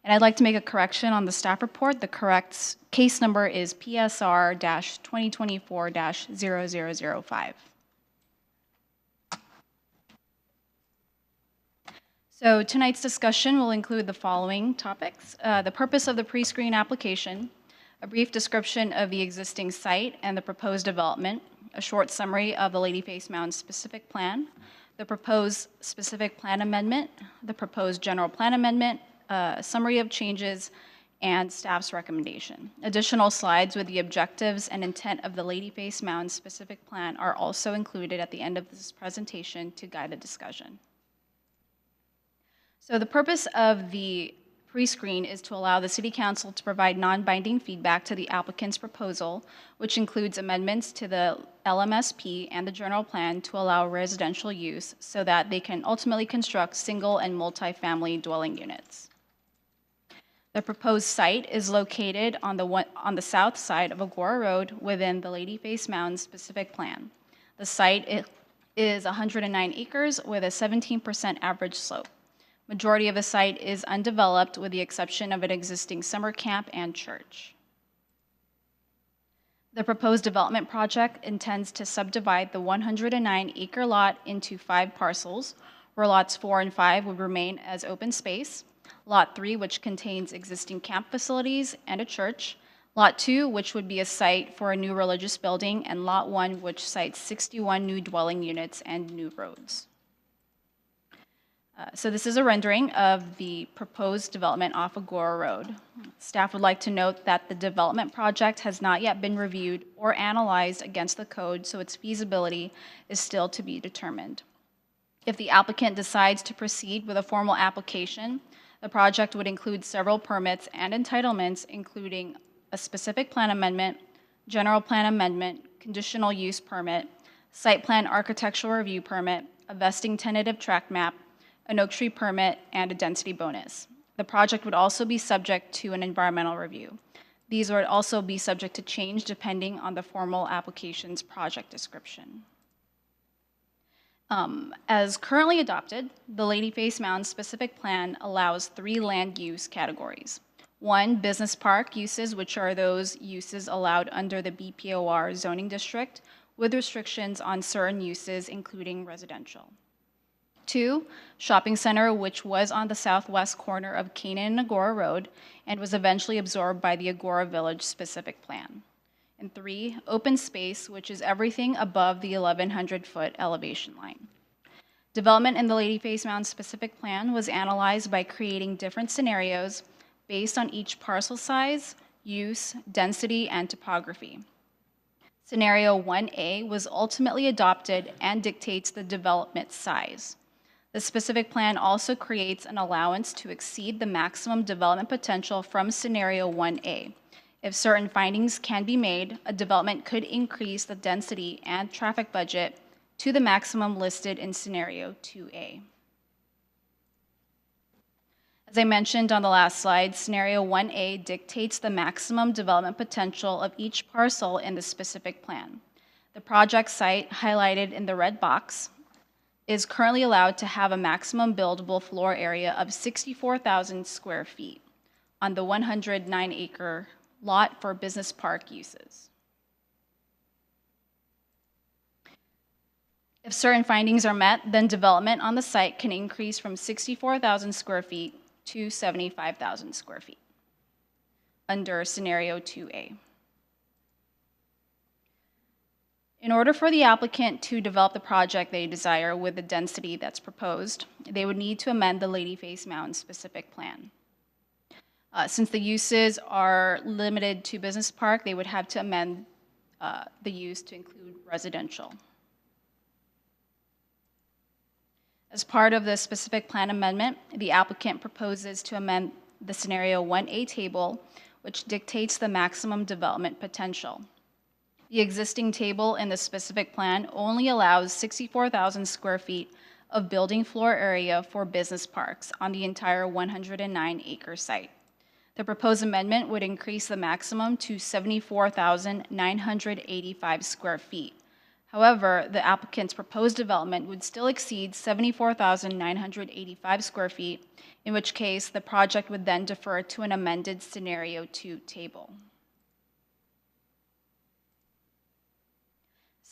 And I'd like to make a correction on the staff report. The correct case number is PSR-2024-0005. So tonight's discussion will include the following topics. The purpose of the pre-screen application, a brief description of the existing site and the proposed development, a short summary of the Ladyface Mound specific plan, the proposed specific plan amendment, the proposed general plan amendment, a summary of changes, and staff's recommendation. Additional slides with the objectives and intent of the Ladyface Mound specific plan are also included at the end of this presentation to guide the discussion. So the purpose of the pre-screen is to allow the City Council to provide non-binding feedback to the applicant's proposal, which includes amendments to the LMSP and the general plan to allow residential use so that they can ultimately construct single and multi-family dwelling units. The proposed site is located on the south side of Agoura Road within the Ladyface Mound specific plan. The site is 109 acres with a 17% average slope. Majority of the site is undeveloped with the exception of an existing summer camp and church. The proposed development project intends to subdivide the 109-acre lot into 5 parcels, where lots 4 and 5 would remain as open space. Lot 3, which contains existing camp facilities and a church. Lot 2, which would be a site for a new religious building, and Lot 1, which cites 61 new dwelling units and new roads. So this is a rendering of the proposed development off Agoura Road. Staff would like to note that the development project has not yet been reviewed or analyzed against the code, so its feasibility is still to be determined. If the applicant decides to proceed with a formal application, the project would include several permits and entitlements, including a specific plan amendment, general plan amendment, conditional use permit, site plan architectural review permit, a vesting tentative tract map, an oak tree permit, and a density bonus. The project would also be subject to an environmental review. These would also be subject to change depending on the formal application's project description. As currently adopted, the Ladyface Mound specific plan allows 3 land use categories. 1, business park uses, which are those uses allowed under the BPOR zoning district, with restrictions on certain uses, including residential. 2, shopping center, which was on the southwest corner of Canaan and Agoura Road and was eventually absorbed by the Agoura Village specific plan. And 3, open space, which is everything above the 1,100-foot elevation line. Development in the Ladyface Mound specific plan was analyzed by creating different scenarios based on each parcel size, use, density, and topography. Scenario 1A was ultimately adopted and dictates the development size. The specific plan also creates an allowance to exceed the maximum development potential from Scenario 1A. If certain findings can be made, a development could increase the density and traffic budget to the maximum listed in Scenario 2A. As I mentioned on the last slide, Scenario 1A dictates the maximum development potential of each parcel in the specific plan. The project site, highlighted in the red box, is currently allowed to have a maximum buildable floor area of 64,000 square feet on the 109-acre lot for business park uses. If certain findings are met, then development on the site can increase from 64,000 square feet to 75,000 square feet under Scenario 2A. In order for the applicant to develop the project they desire with the density that's proposed, they would need to amend the Ladyface Mound specific plan. Since the uses are limited to business park, they would have to amend the use to include residential. As part of the specific plan amendment, the applicant proposes to amend the Scenario 1A table, which dictates the maximum development potential. The existing table in the specific plan only allows 64,000 square feet of building floor area for business parks on the entire 109-acre site. The proposed amendment would increase the maximum to 74,985 square feet. However, the applicant's proposed development would still exceed 74,985 square feet, in which case the project would then defer to an amended Scenario 2 table.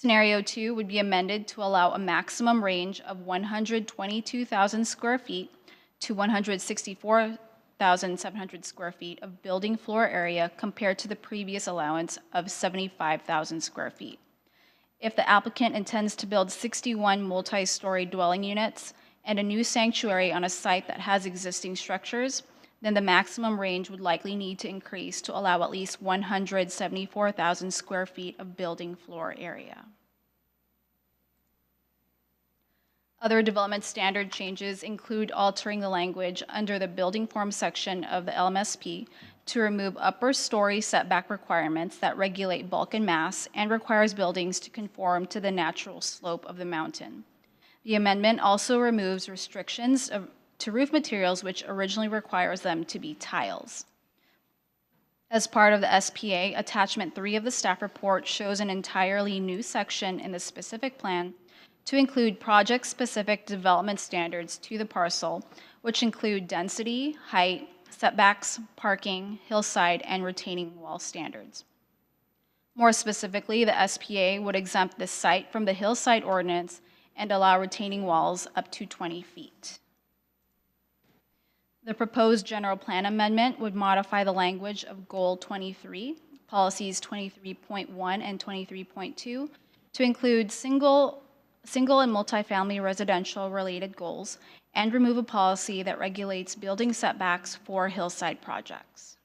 Scenario 2 would be amended to allow a maximum range of 122,000 square feet to 164,700 square feet of building floor area compared to the previous allowance of 75,000 square feet. If the applicant intends to build 61 multi-story dwelling units and a new sanctuary on a site that has existing structures, then the maximum range would likely need to increase to allow at least 174,000 square feet of building floor area. Other development standard changes include altering the language under the building form section of the LMSP to remove upper story setback requirements that regulate bulk and mass and requires buildings to conform to the natural slope of the mountain. The amendment also removes restrictions to roof materials which originally requires them to be tiles. As part of the SPA, Attachment 3 of the staff report shows an entirely new section in the specific plan to include project-specific development standards to the parcel, which include density, height, setbacks, parking, hillside, and retaining wall standards. More specifically, the SPA would exempt the site from the hillside ordinance and allow retaining walls up to 20 feet. The proposed general plan amendment would modify the language of Goal 23, policies 23.1 and 23.2, to include single and multifamily residential related goals and remove a policy that regulates building setbacks for hillside projects.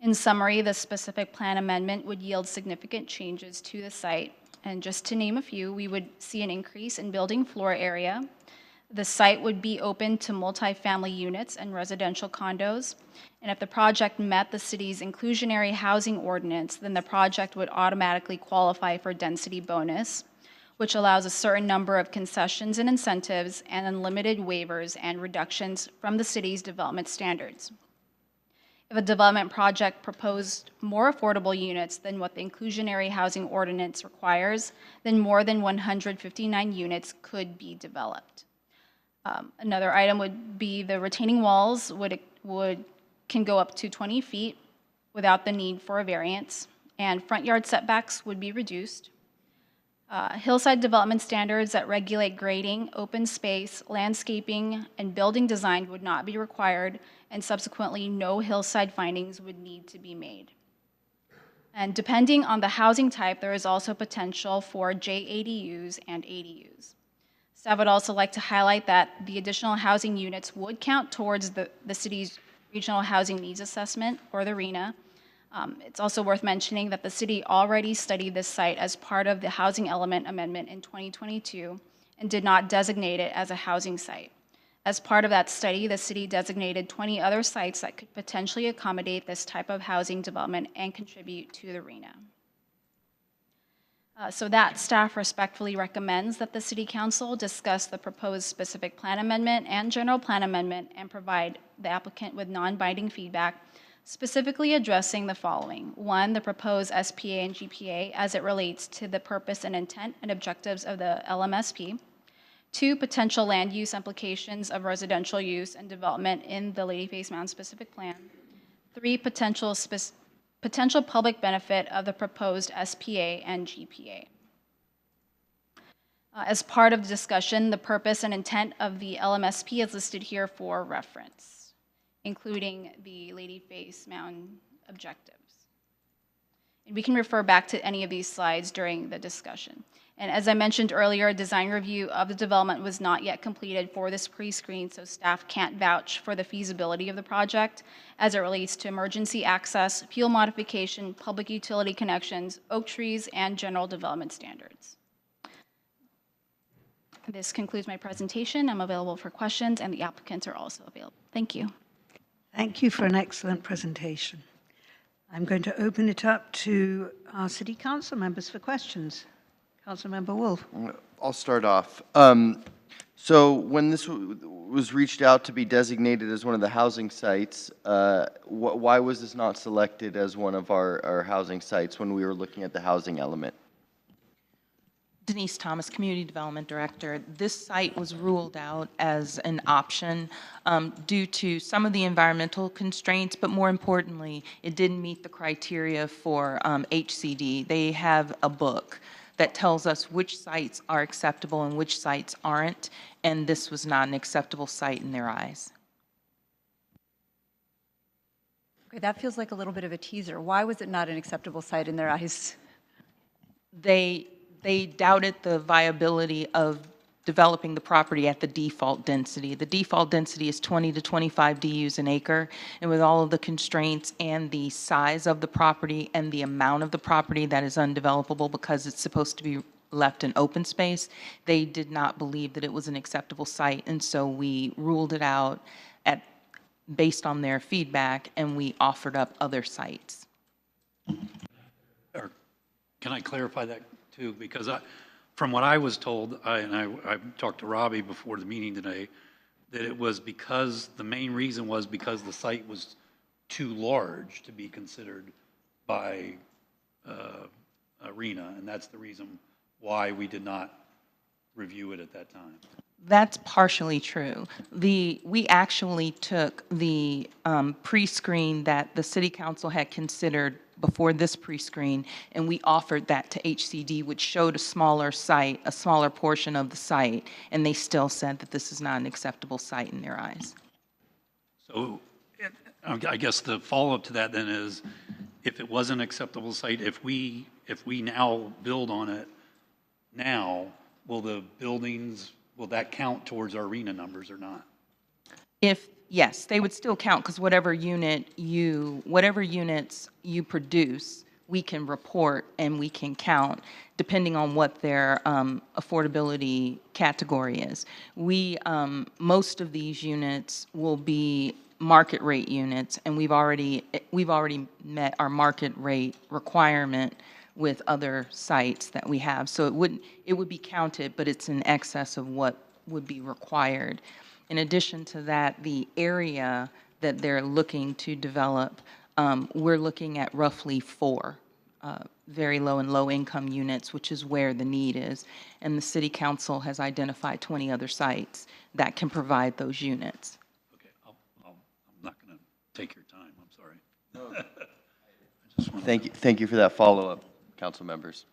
In summary, the specific plan amendment would yield significant changes to the site, and just to name a few, we would see an increase in building floor area. The site would be open to multifamily units and residential condos, and if the project met the city's inclusionary housing ordinance, then the project would automatically qualify for density bonus, which allows a certain number of concessions and incentives and unlimited waivers and reductions from the city's development standards. If a development project proposed more affordable units than what the inclusionary housing ordinance requires, then more than 159 units could be developed. Another item would be the retaining walls can go up to 20 feet without the need for a variance, and front yard setbacks would be reduced. Hillside development standards that regulate grading, open space, landscaping, and building design would not be required, and subsequently no hillside findings would need to be made. And depending on the housing type, there is also potential for JADUs and ADUs. Staff would also like to highlight that the additional housing units would count towards the city's Regional Housing Needs Assessment, or the RHNA. It's also worth mentioning that the city already studied this site as part of the Housing Element Amendment in 2022 and did not designate it as a housing site. As part of that study, the city designated 20 other sites that could potentially accommodate this type of housing development and contribute to the RHNA. So that staff respectfully recommends that the City Council discuss the proposed specific plan amendment and general plan amendment and provide the applicant with non-binding feedback, specifically addressing the following. 1, the proposed SPA and GPA as it relates to the purpose and intent and objectives of the LMSP. 2, potential land use implications of residential use and development in the Ladyface Mountain specific plan. 3, potential public benefit of the proposed SPA and GPA. As part of the discussion, the purpose and intent of the LMSP is listed here for reference, including the Ladyface Mountain objectives. And we can refer back to any of these slides during the discussion. And as I mentioned earlier, a design review of the development was not yet completed for this pre-screen, so staff can't vouch for the feasibility of the project as it relates to emergency access, fuel modification, public utility connections, oak trees, and general development standards. This concludes my presentation. I'm available for questions, and the applicants are also available. Thank you. Thank you for an excellent presentation. I'm going to open it up to our City Council members for questions. Councilmember Wolf. I'll start off. So when this was reached out to be designated as one of the housing sites, why was this not selected as one of our housing sites when we were looking at the housing element? Denise Thomas, Community Development Director. This site was ruled out as an option due to some of the environmental constraints, but more importantly, it didn't meet the criteria for HCD. They have a book. that tells us which sites are acceptable and which sites aren't, and this was not an acceptable site in their eyes. Okay, that feels like a little bit of a teaser. Why was it not an acceptable site in their eyes? They doubted the viability of developing the property at the default density. The default density is 20 to 25 DUs an acre, and with all of the constraints and the size of the property and the amount of the property that is undevelopable because it's supposed to be left in open space, they did not believe that it was an acceptable site, and so we ruled it out based on their feedback, and we offered up other sites. Or can I clarify that too? Because from what I was told, I talked to Robbie before the meeting today, that it was because, the main reason was because the site was too large to be considered by Arena, and that's the reason why we did not review it at that time. That's partially true. We actually took the pre-screen that the city council had considered before this pre-screen, and we offered that to HCD, which showed a smaller site, a smaller portion of the site, and they still said that this is not an acceptable site in their eyes. So I guess the follow-up to that then is, if it was an acceptable site, if we now build on it now, will that count towards our Arena numbers or not? Yes, they would still count, because whatever units you produce, we can report and we can count depending on what their affordability category is. Most of these units will be market rate units, and we've already met our market rate requirement with other sites that we have. So it would be counted, but it's in excess of what would be required. In addition to that, the area that they're looking to develop, we're looking at roughly 4 very low and low income units, which is where the need is. And the city council has identified 20 other sites that can provide those units. Okay, I'm not going to take your time, I'm sorry. Thank you for that follow-up, council members.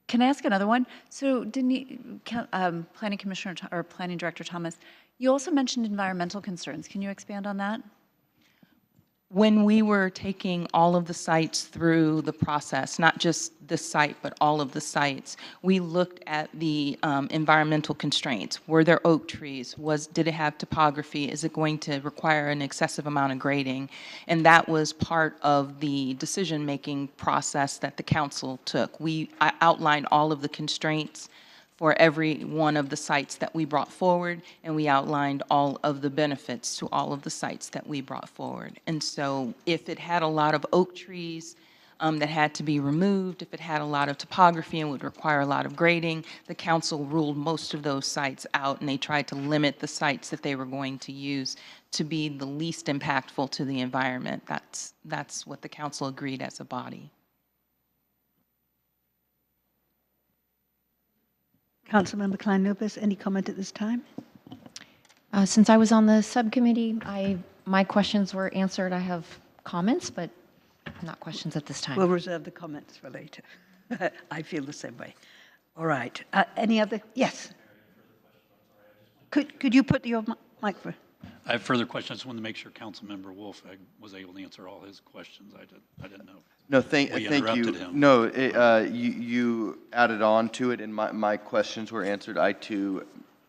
Can I ask another one? So Planning Commissioner or Planning Director Thomas, you also mentioned environmental concerns. Can you expand on that? When we were taking all of the sites through the process, not just this site, but all of the sites, we looked at the environmental constraints. Were there oak trees? Did it have topography? Is it going to require an excessive amount of grading? And that was part of the decision-making process that the council took. I outlined all of the constraints for every one of the sites that we brought forward, and we outlined all of the benefits to all of the sites that we brought forward. And so if it had a lot of oak trees that had to be removed, if it had a lot of topography and would require a lot of grading, the council ruled most of those sites out, and they tried to limit the sites that they were going to use to be the least impactful to the environment. That's what the council agreed as a body. Councilmember Klein-Lopez, any comment at this time? Since I was on the subcommittee, my questions were answered. I have comments, but not questions at this time. We'll reserve the comments for later. I feel the same way. All right. Any other? Yes. Could you put your microphone? I have further questions. I just wanted to make sure Councilmember Wolf was able to answer all his questions. I didn't know. No, thank you. Him. No, you added on to it, and my questions were answered. I too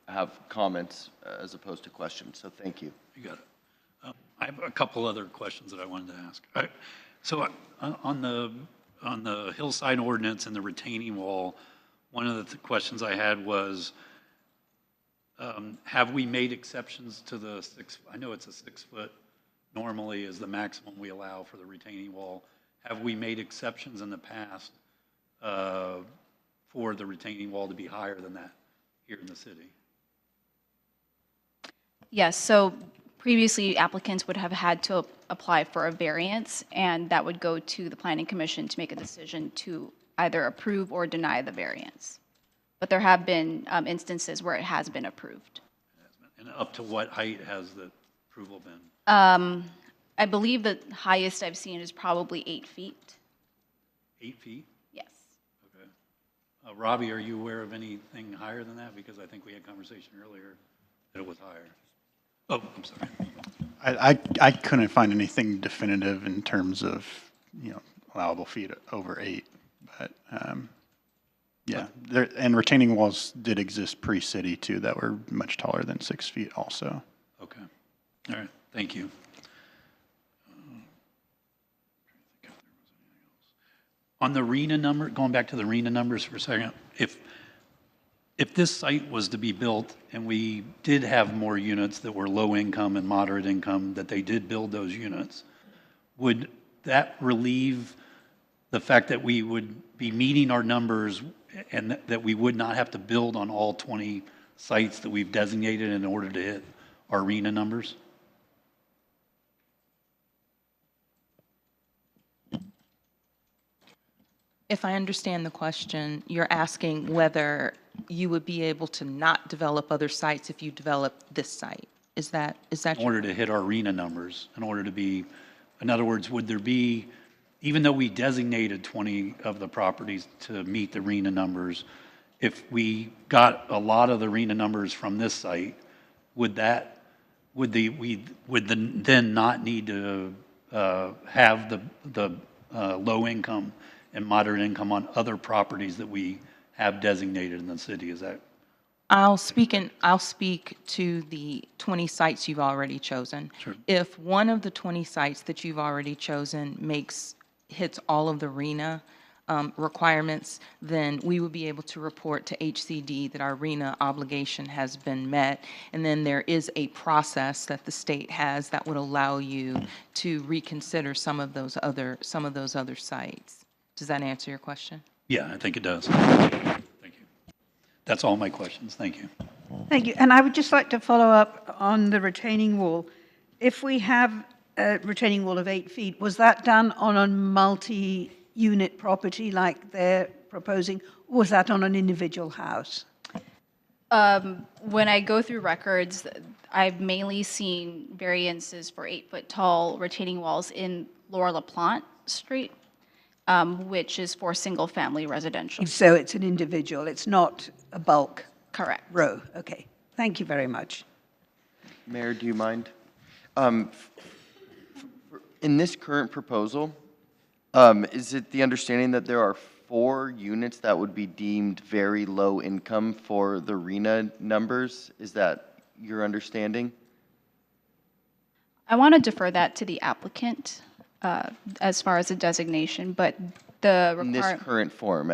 have comments as opposed to questions, so thank you. You got it. I have a couple other questions that I wanted to ask. So on the hillside ordinance and the retaining wall, one of the questions I had was, have we made exceptions to the I know it's a 6 foot normally is the maximum we allow for the retaining wall. Have we made exceptions in the past for the retaining wall to be higher than that here in the city? Yes, so previously applicants would have had to apply for a variance, and that would go to the Planning Commission to make a decision to either approve or deny the variance. But there have been instances where it has been approved. And up to what height has the approval been? I believe the highest I've seen is probably 8 feet. 8 feet? Yes. Robbie, are you aware of anything higher than that? Because I think we had conversation earlier that it was higher. Oh, I'm sorry. I couldn't find anything definitive in terms of, allowable feet over 8, but, yeah, and retaining walls did exist pre-city too that were much taller than 6 feet also. Okay. All right. Thank you. On the RENA number, going back to the RENA numbers for a second, if this site was to be built and we did have more units that were low income and moderate income, that they did build those units, would that relieve the fact that we would be meeting our numbers and that we would not have to build on all 20 sites that we've designated in order to hit our RENA numbers? If I understand the question, you're asking whether you would be able to not develop other sites if you develop this site. Is that In order to hit our RENA numbers, in order to be, in other words, would there be, even though we designated 20 of the properties to meet the RENA numbers, if we got a lot of the RENA numbers from this site, would then not need to have the low income and moderate income on other properties that we have designated in the city? Is that? I'll speak to the 20 sites you've already chosen. Sure. If one of the 20 sites that you've already chosen hits all of the RENA requirements, then we would be able to report to HCD that our RENA obligation has been met. And then there is a process that the state has that would allow you to reconsider some of those other sites. Does that answer your question? Yeah, I think it does. Thank you. That's all my questions. Thank you. Thank you. And I would just like to follow up on the retaining wall. If we have a retaining wall of 8 feet, was that done on a multi-unit property like they're proposing, or was that on an individual house? When I go through records, I've mainly seen variances for 8-foot tall retaining walls in Laura LaPlante Street, which is for single-family residential. So it's an individual, it's not a bulk Correct. row. Okay. Thank you very much. Mayor, do you mind? In this current proposal, is it the understanding that there are 4 units that would be deemed very low income for the RENA numbers? Is that your understanding? I want to defer that to the applicant as far as the designation, but the In this current form,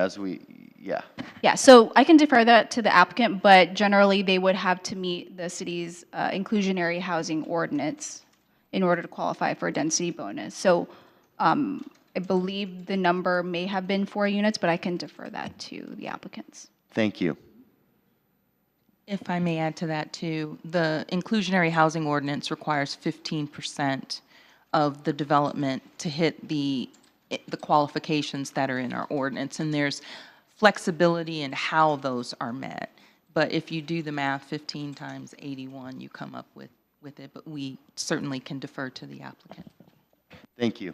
yeah. Yeah, so I can defer that to the applicant, but generally they would have to meet the city's inclusionary housing ordinance in order to qualify for a density bonus. So I believe the number may have been 4 units, but I can defer that to the applicants. Thank you. If I may add to that too, the inclusionary housing ordinance requires 15% of the development to hit the qualifications that are in our ordinance, and there's flexibility in how those are met. But if you do the math, 15 times 81, you come up with it, but we certainly can defer to the applicant. Thank you.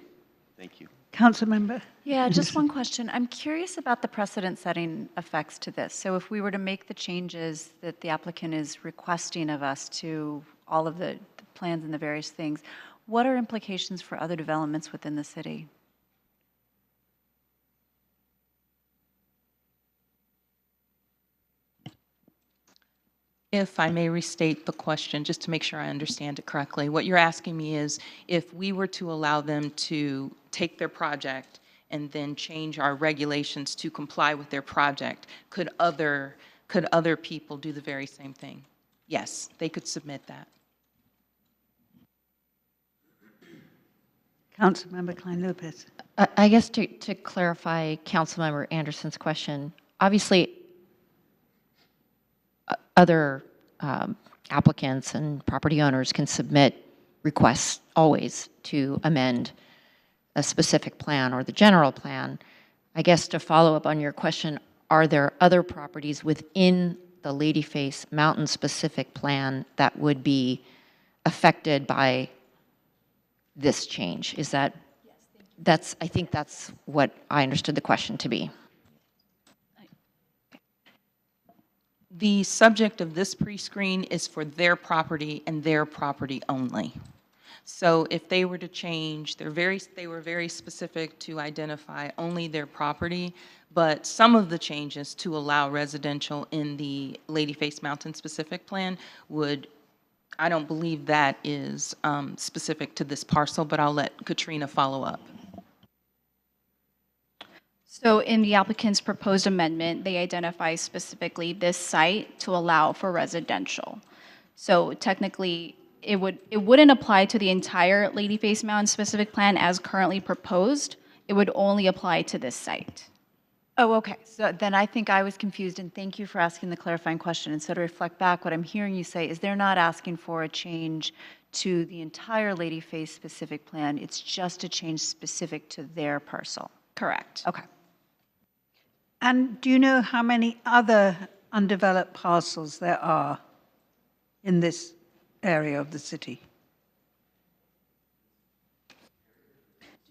Thank you. Council member? Yeah, just one question. I'm curious about the precedent-setting effects to this. So if we were to make the changes that the applicant is requesting of us to all of the plans and the various things, what are implications for other developments within the city? If I may restate the question, just to make sure I understand it correctly, what you're asking me is if we were to allow them to take their project and then change our regulations to comply with their project, could other people do the very same thing? Yes, they could submit that. Councilmember Klein-Lopez. I guess to clarify Councilmember Anderson's question, obviously other applicants and property owners can submit requests always to amend a specific plan or the general plan. I guess to follow up on your question, are there other properties within the Ladyface Mountain specific plan that would be affected by this change? Is that, I think that's what I understood the question to be. The subject of this pre-screen is for their property and their property only. So if they were to change, they were very specific to identify only their property, but some of the changes to allow residential in the Ladyface Mountain specific plan I don't believe that is specific to this parcel, but I'll let Katrina follow up. So in the applicant's proposed amendment, they identify specifically this site to allow for residential. So technically, it wouldn't apply to the entire Ladyface Mountain specific plan as currently proposed. It would only apply to this site. Oh, okay. So then I think I was confused, and thank you for asking the clarifying question. And so to reflect back, what I'm hearing you say is they're not asking for a change to the entire Ladyface specific plan. It's just a change specific to their parcel. Correct. Okay. And do you know how many other undeveloped parcels there are in this area of the city?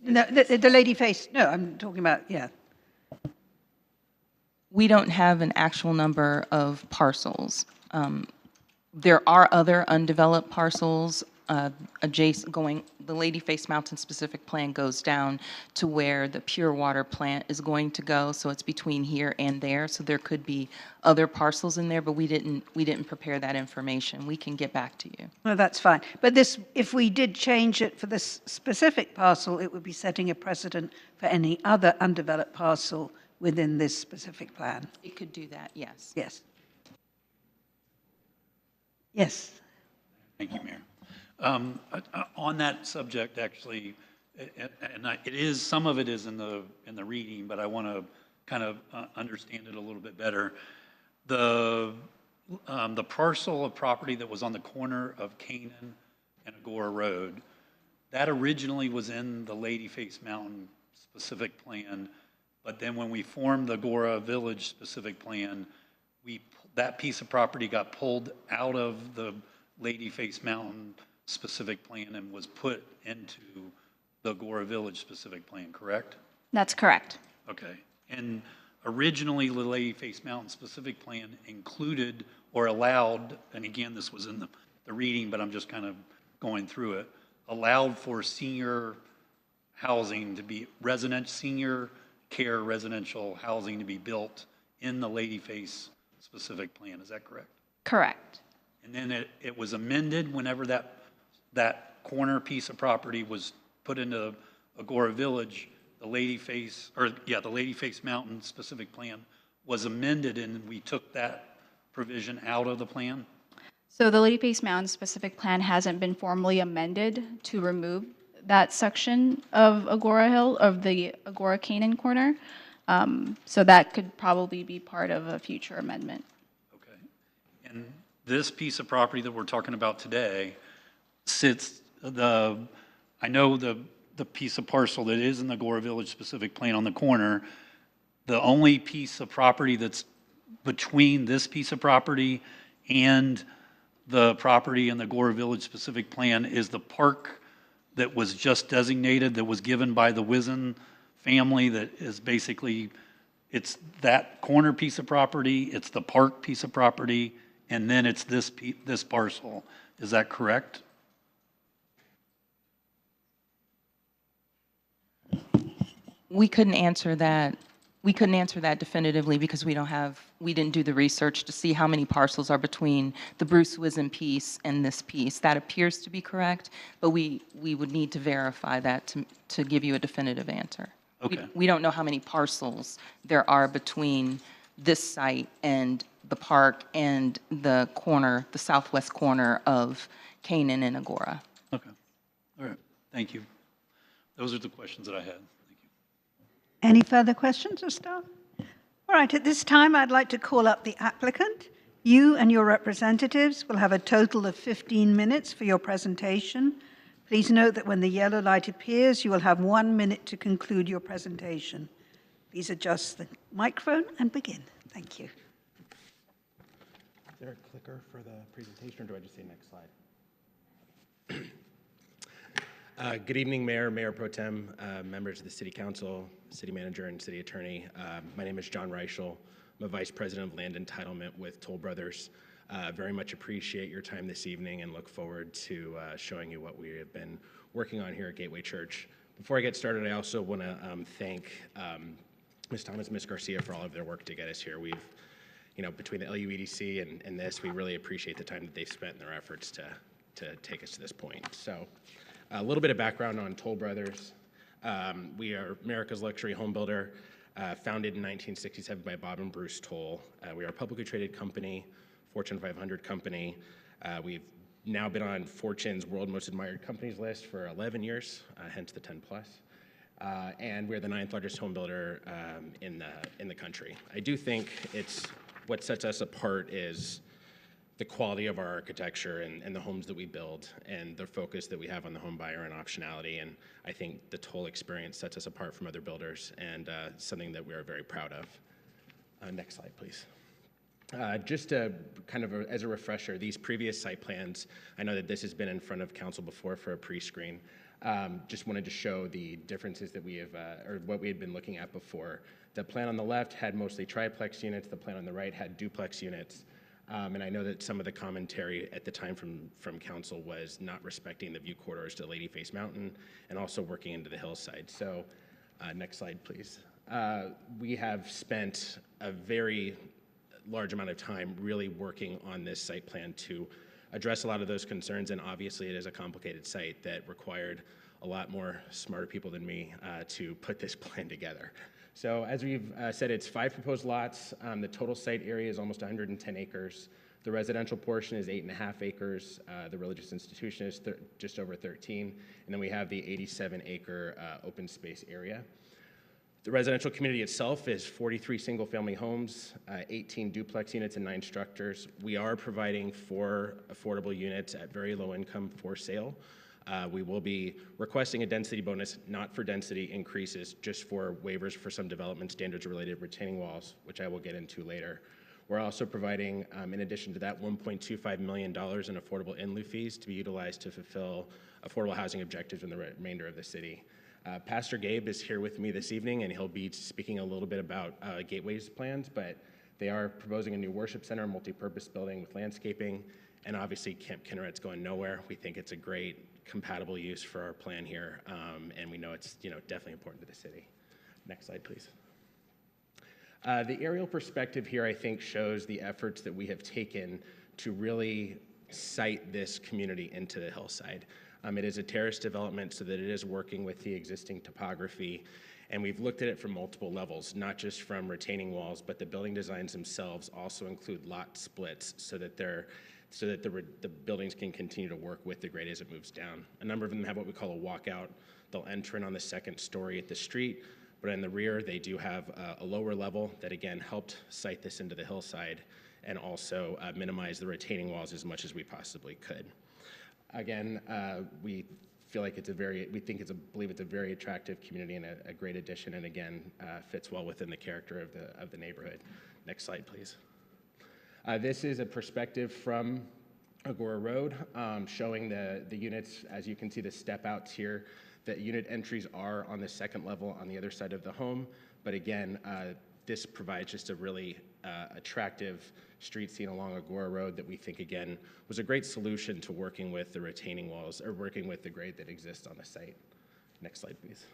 No, the Ladyface, no, I'm talking about, yeah. We don't have an actual number of parcels. There are other undeveloped parcels adjacent, the Ladyface Mountain specific plan goes down to where the pure water plant is going to go, so it's between here and there, so there could be other parcels in there, but we didn't prepare that information. We can get back to you. No, that's fine. But this, if we did change it for this specific parcel, it would be setting a precedent for any other undeveloped parcel within this specific plan. It could do that, yes. Yes. Yes. Thank you, Mayor. On that subject, actually, it is, some of it is in the reading, but I want to kind of understand it a little bit better. The parcel of property that was on the corner of Canaan and Agoura Road, that originally was in the Ladyface Mountain specific plan, but then when we formed the Agoura Village specific plan, that piece of property got pulled out of the Ladyface Mountain specific plan and was put into the Agoura Village specific plan, correct? That's correct. Okay. And originally, the Ladyface Mountain specific plan included or allowed, and again, this was in the reading, but I'm just kind of going through it, allowed for senior housing to be senior care residential housing to be built in the Ladyface specific plan. Is that correct? Correct. And then it was amended whenever that corner piece of property was put into Agoura Village, the Ladyface Mountain specific plan was amended, and we took that provision out of the plan? So the Ladyface Mountain specific plan hasn't been formally amended to remove that section of Agoura Hill, of the Agoura Canaan corner. So that could probably be part of a future amendment. Okay. And this piece of property that we're talking about today sits, I know the piece of parcel that is in the Agoura Village specific plan on the corner, the only piece of property that's between this piece of property and the property in the Agoura Village specific plan is the park that was just designated, that was given by the Wizen family, that is basically, it's that corner piece of property, it's the park piece of property, and then it's this parcel. Is that correct? We couldn't answer that. We couldn't answer that definitively because we didn't do the research to see how many parcels are between the Bruce Wizen piece and this piece. That appears to be correct, but we would need to verify that to give you a definitive answer. Okay. We don't know how many parcels there are between this site and the park and the southwest corner of Canaan and Agoura. Okay. All right. Thank you. Those are the questions that I had. Any further questions of staff? All right, at this time, I'd like to call up the applicant. You and your representatives will have a total of 15 minutes for your presentation. Please note that when the yellow light appears, you will have 1 minute to conclude your presentation. Please adjust the microphone and begin. Thank you. Is there a clicker for the presentation, or do I just say next slide? Good evening, Mayor Pro Tem, members of the City Council, City Manager, and City Attorney. My name is John Reichel. I'm a Vice President of Land Entitlement with Toll Brothers. Very much appreciate your time this evening and look forward to showing you what we have been working on here at Gateway Church. Before I get started, I also want to thank Ms. Thomas, Ms. Garcia for all of their work to get us here. We've, between the LUEDC and this, we really appreciate the time that they've spent in their efforts to take us to this point. So a little bit of background on Toll Brothers. We are America's luxury home builder, founded in 1967 by Bob and Bruce Toll. We are a publicly traded company, Fortune 500 company. We've now been on Fortune's World Most Admired Companies list for 11 years, hence the 10 plus. And we're the 9th largest home builder in the country. I do think what sets us apart is the quality of our architecture and the homes that we build and the focus that we have on the home buyer and optionality. And I think the Toll experience sets us apart from other builders and something that we are very proud of. Next slide, please. Just to kind of as a refresher, these previous site plans, I know that this has been in front of council before for a pre-screen. Just wanted to show the differences that we have, or what we had been looking at before. The plan on the left had mostly triplex units. The plan on the right had duplex units. And I know that some of the commentary at the time from council was not respecting the view corridors to Ladyface Mountain and also working into the hillside. So next slide, please. We have spent a very large amount of time really working on this site plan to address a lot of those concerns, and obviously it is a complicated site that required a lot more smarter people than me to put this plan together. So as we've said, it's 5 proposed lots. The total site area is almost 110 acres. The residential portion is 8.5 acres. The religious institution is just over 13. And then we have the 87-acre open space area. The residential community itself is 43 single-family homes, 18 duplex units, and 9 structures. We are providing 4 affordable units at very low income for sale. We will be requesting a density bonus, not for density increases, just for waivers for some development standards related to retaining walls, which I will get into later. We're also providing, in addition to that, $1.25 million in affordable in lieu fees to be utilized to fulfill affordable housing objectives in the remainder of the city. Pastor Gabe is here with me this evening, and he'll be speaking a little bit about Gateway's plans, but they are proposing a new worship center, multi-purpose building with landscaping, and obviously Camp Kinneret's going nowhere. We think it's a great compatible use for our plan here, and we know it's definitely important to the city. Next slide, please. The aerial perspective here, I think, shows the efforts that we have taken to really site this community into the hillside. It is a terrace development so that it is working with the existing topography, and we've looked at it from multiple levels, not just from retaining walls, but the building designs themselves also include lot splits so that the buildings can continue to work with the grade as it moves down. A number of them have what we call a walkout. They'll enter in on the 2nd story at the street, but in the rear they do have a lower level that again helped site this into the hillside and also minimize the retaining walls as much as we possibly could. Again, we feel like believe it's a very attractive community and a great addition, and again, fits well within the character of the neighborhood. Next slide, please. This is a perspective from Agoura Road, showing the units. As you can see, the step outs here, the unit entries are on the 2nd level on the other side of the home, but again, this provides just a really attractive street scene along Agoura Road that we think, again, was a great solution to working with the retaining walls, or working with the grade that exists on the site. Next slide, please.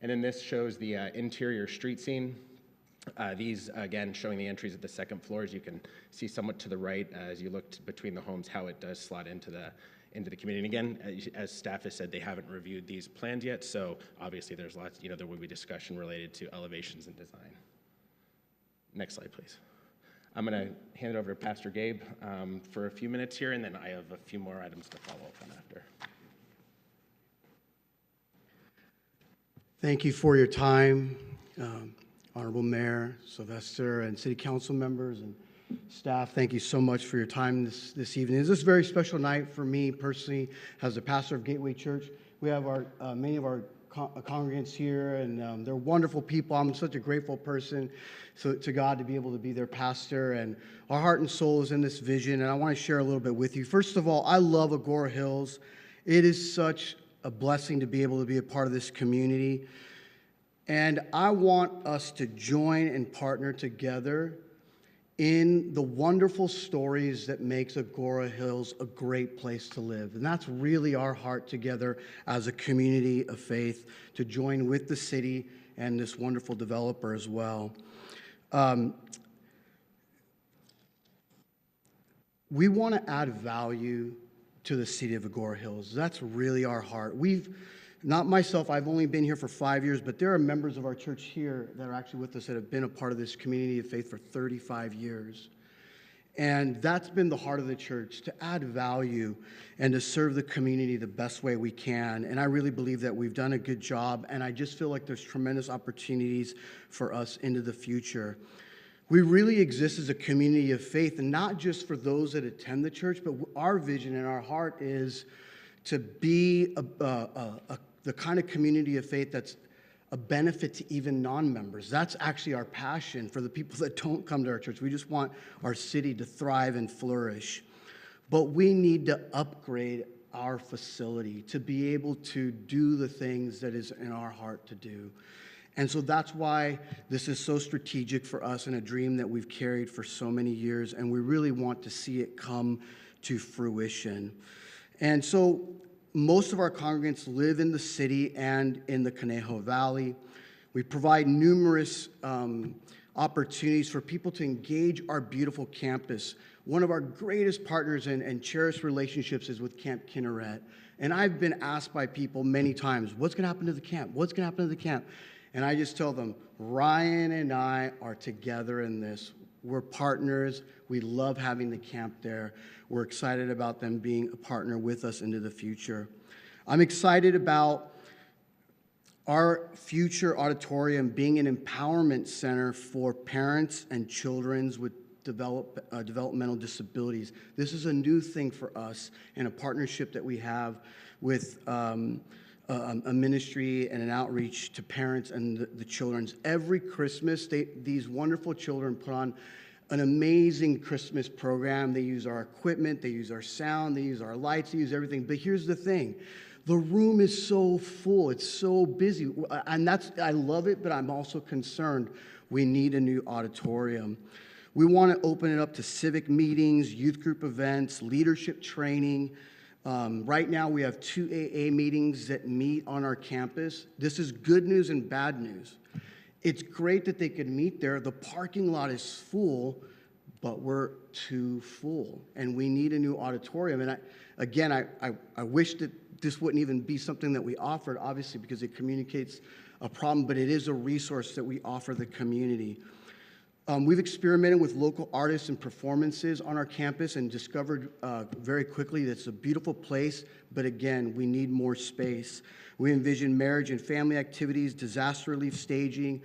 And then this shows the interior street scene. These, again, showing the entries at the 2nd floor. As you can see somewhat to the right, as you look between the homes, how it does slot into the community. And again, as staff has said, they haven't reviewed these plans yet, so obviously there's lots, there will be discussion related to elevations and design. Next slide, please. I'm going to hand it over to Pastor Gabe for a few minutes here, and then I have a few more items to follow up on after. Thank you for your time, Honorable Mayor Sylvester and City Council members and staff. Thank you so much for your time this evening. This is a very special night for me personally as the pastor of Gateway Church. We have many of our congregants here, and they're wonderful people. I'm such a grateful person to God to be able to be their pastor, and our heart and soul is in this vision, and I want to share a little bit with you. First of all, I love Agoura Hills. It is such a blessing to be able to be a part of this community, and I want us to join and partner together in the wonderful stories that makes Agoura Hills a great place to live. And that's really our heart together as a community of faith, to join with the city and this wonderful developer as well. We want to add value to the city of Agoura Hills. That's really our heart. Not myself, I've only been here for 5 years, but there are members of our church here that are actually with us that have been a part of this community of faith for 35 years. And that's been the heart of the church, to add value and to serve the community the best way we can. And I really believe that we've done a good job, and I just feel like there's tremendous opportunities for us into the future. We really exist as a community of faith, and not just for those that attend the church, but our vision and our heart is to be the kind of community of faith that's a benefit to even non-members. That's actually our passion for the people that don't come to our church. We just want our city to thrive and flourish. But we need to upgrade our facility to be able to do the things that is in our heart to do. And so that's why this is so strategic for us, and a dream that we've carried for so many years, and we really want to see it come to fruition. And so most of our congregants live in the city and in the Conejo Valley. We provide numerous opportunities for people to engage our beautiful campus. One of our greatest partners and cherished relationships is with Camp Kinneret. And I've been asked by people many times, what's going to happen to the camp? What's going to happen to the camp? And I just tell them, Ryan and I are together in this. We're partners. We love having the camp there. We're excited about them being a partner with us into the future. I'm excited about our future auditorium being an empowerment center for parents and children with developmental disabilities. This is a new thing for us, and a partnership that we have with a ministry and an outreach to parents and the children's. Every Christmas, these wonderful children put on an amazing Christmas program. They use our equipment, they use our sound, they use our lights, they use everything. But here's the thing. The room is so full, it's so busy. And I love it, but I'm also concerned we need a new auditorium. We want to open it up to civic meetings, youth group events, leadership training. Right now, we have 2 AA meetings that meet on our campus. This is good news and bad news. It's great that they could meet there. The parking lot is full, but we're too full, and we need a new auditorium. And I wish that this wouldn't even be something that we offered, obviously, because it communicates a problem, but it is a resource that we offer the community. We've experimented with local artists and performances on our campus and discovered very quickly that it's a beautiful place, but again, we need more space. We envision marriage and family activities, disaster relief staging.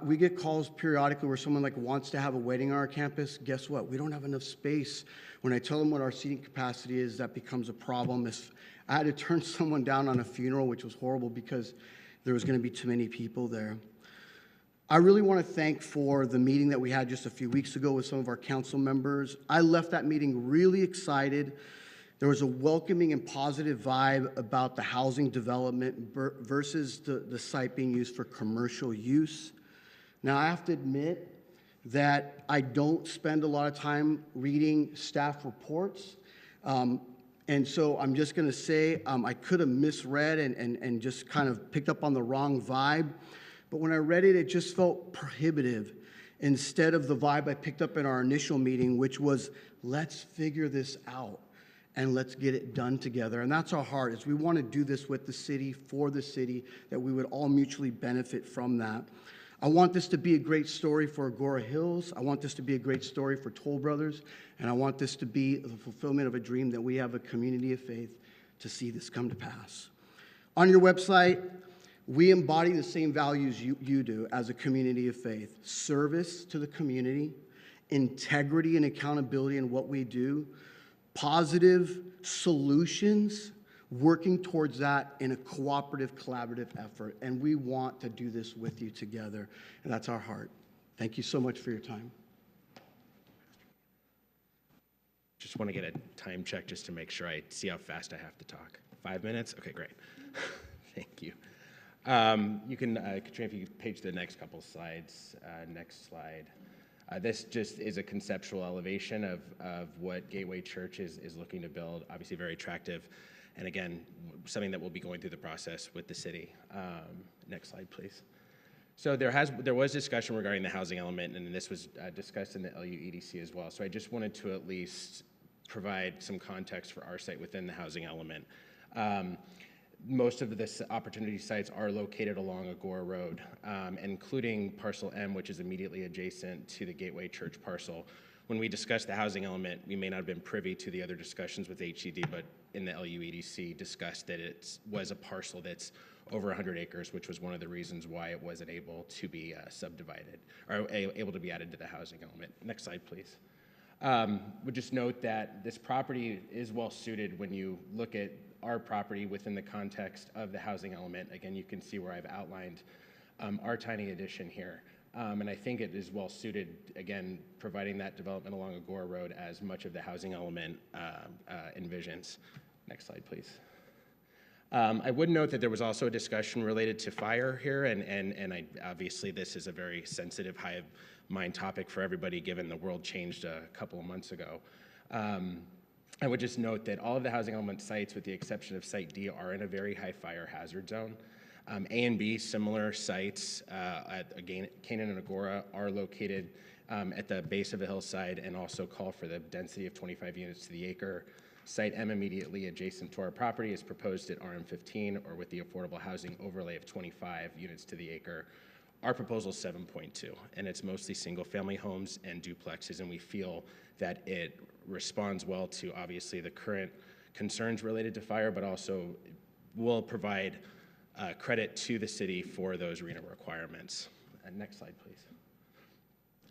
We get calls periodically where someone wants to have a wedding on our campus. Guess what? We don't have enough space. When I tell them what our seating capacity is, that becomes a problem. I had to turn someone down on a funeral, which was horrible because there was going to be too many people there. I really want to thank for the meeting that we had just a few weeks ago with some of our council members. I left that meeting really excited. There was a welcoming and positive vibe about the housing development versus the site being used for commercial use. Now, I have to admit that I don't spend a lot of time reading staff reports. And so I'm just going to say I could have misread and just kind of picked up on the wrong vibe. But when I read it, it just felt prohibitive instead of the vibe I picked up in our initial meeting, which was, let's figure this out and let's get it done together. And that's our heart, is we want to do this with the city, for the city, that we would all mutually benefit from that. I want this to be a great story for Agoura Hills. I want this to be a great story for Toll Brothers. And I want this to be the fulfillment of a dream that we have a community of faith to see this come to pass. On your website, we embody the same values you do as a community of faith: service to the community, integrity and accountability in what we do, positive solutions, working towards that in a cooperative, collaborative effort. And we want to do this with you together. And that's our heart. Thank you so much for your time. Just want to get a time check just to make sure I see how fast I have to talk. 5 minutes? Okay, great. Thank you. You can, Katrina, if you could page the next couple slides. Next slide. This just is a conceptual elevation of what Gateway Church is looking to build. Obviously very attractive, and again, something that we'll be going through the process with the city. Next slide, please. So there was discussion regarding the housing element, and this was discussed in the LUEDC as well. So I just wanted to at least provide some context for our site within the housing element. Most of the opportunity sites are located along Agoura Road, including parcel M, which is immediately adjacent to the Gateway Church parcel. When we discussed the housing element, we may not have been privy to the other discussions with HCD, but in the LUEDC discussed that it was a parcel that's over 100 acres, which was one of the reasons why it wasn't able to be subdivided or able to be added to the housing element. Next slide, please. Would just note that this property is well suited when you look at our property within the context of the housing element. Again, you can see where I've outlined our tiny addition here. And I think it is well suited, again, providing that development along Agoura Road as much of the housing element envisions. Next slide, please. I would note that there was also a discussion related to fire here, and obviously this is a very sensitive, high-mind topic for everybody given the world changed a couple of months ago. I would just note that all of the housing element sites, with the exception of Site D, are in a very high fire hazard zone. A and B, similar sites at Canaan and Agoura, are located at the base of a hillside and also call for the density of 25 units to the acre. Site M, immediately adjacent to our property, is proposed at RM15 or with the affordable housing overlay of 25 units to the acre. Our proposal is 7.2, and it's mostly single-family homes and duplexes, and we feel that it responds well to, obviously, the current concerns related to fire, but also will provide credit to the city for those RHNA requirements. Next slide, please.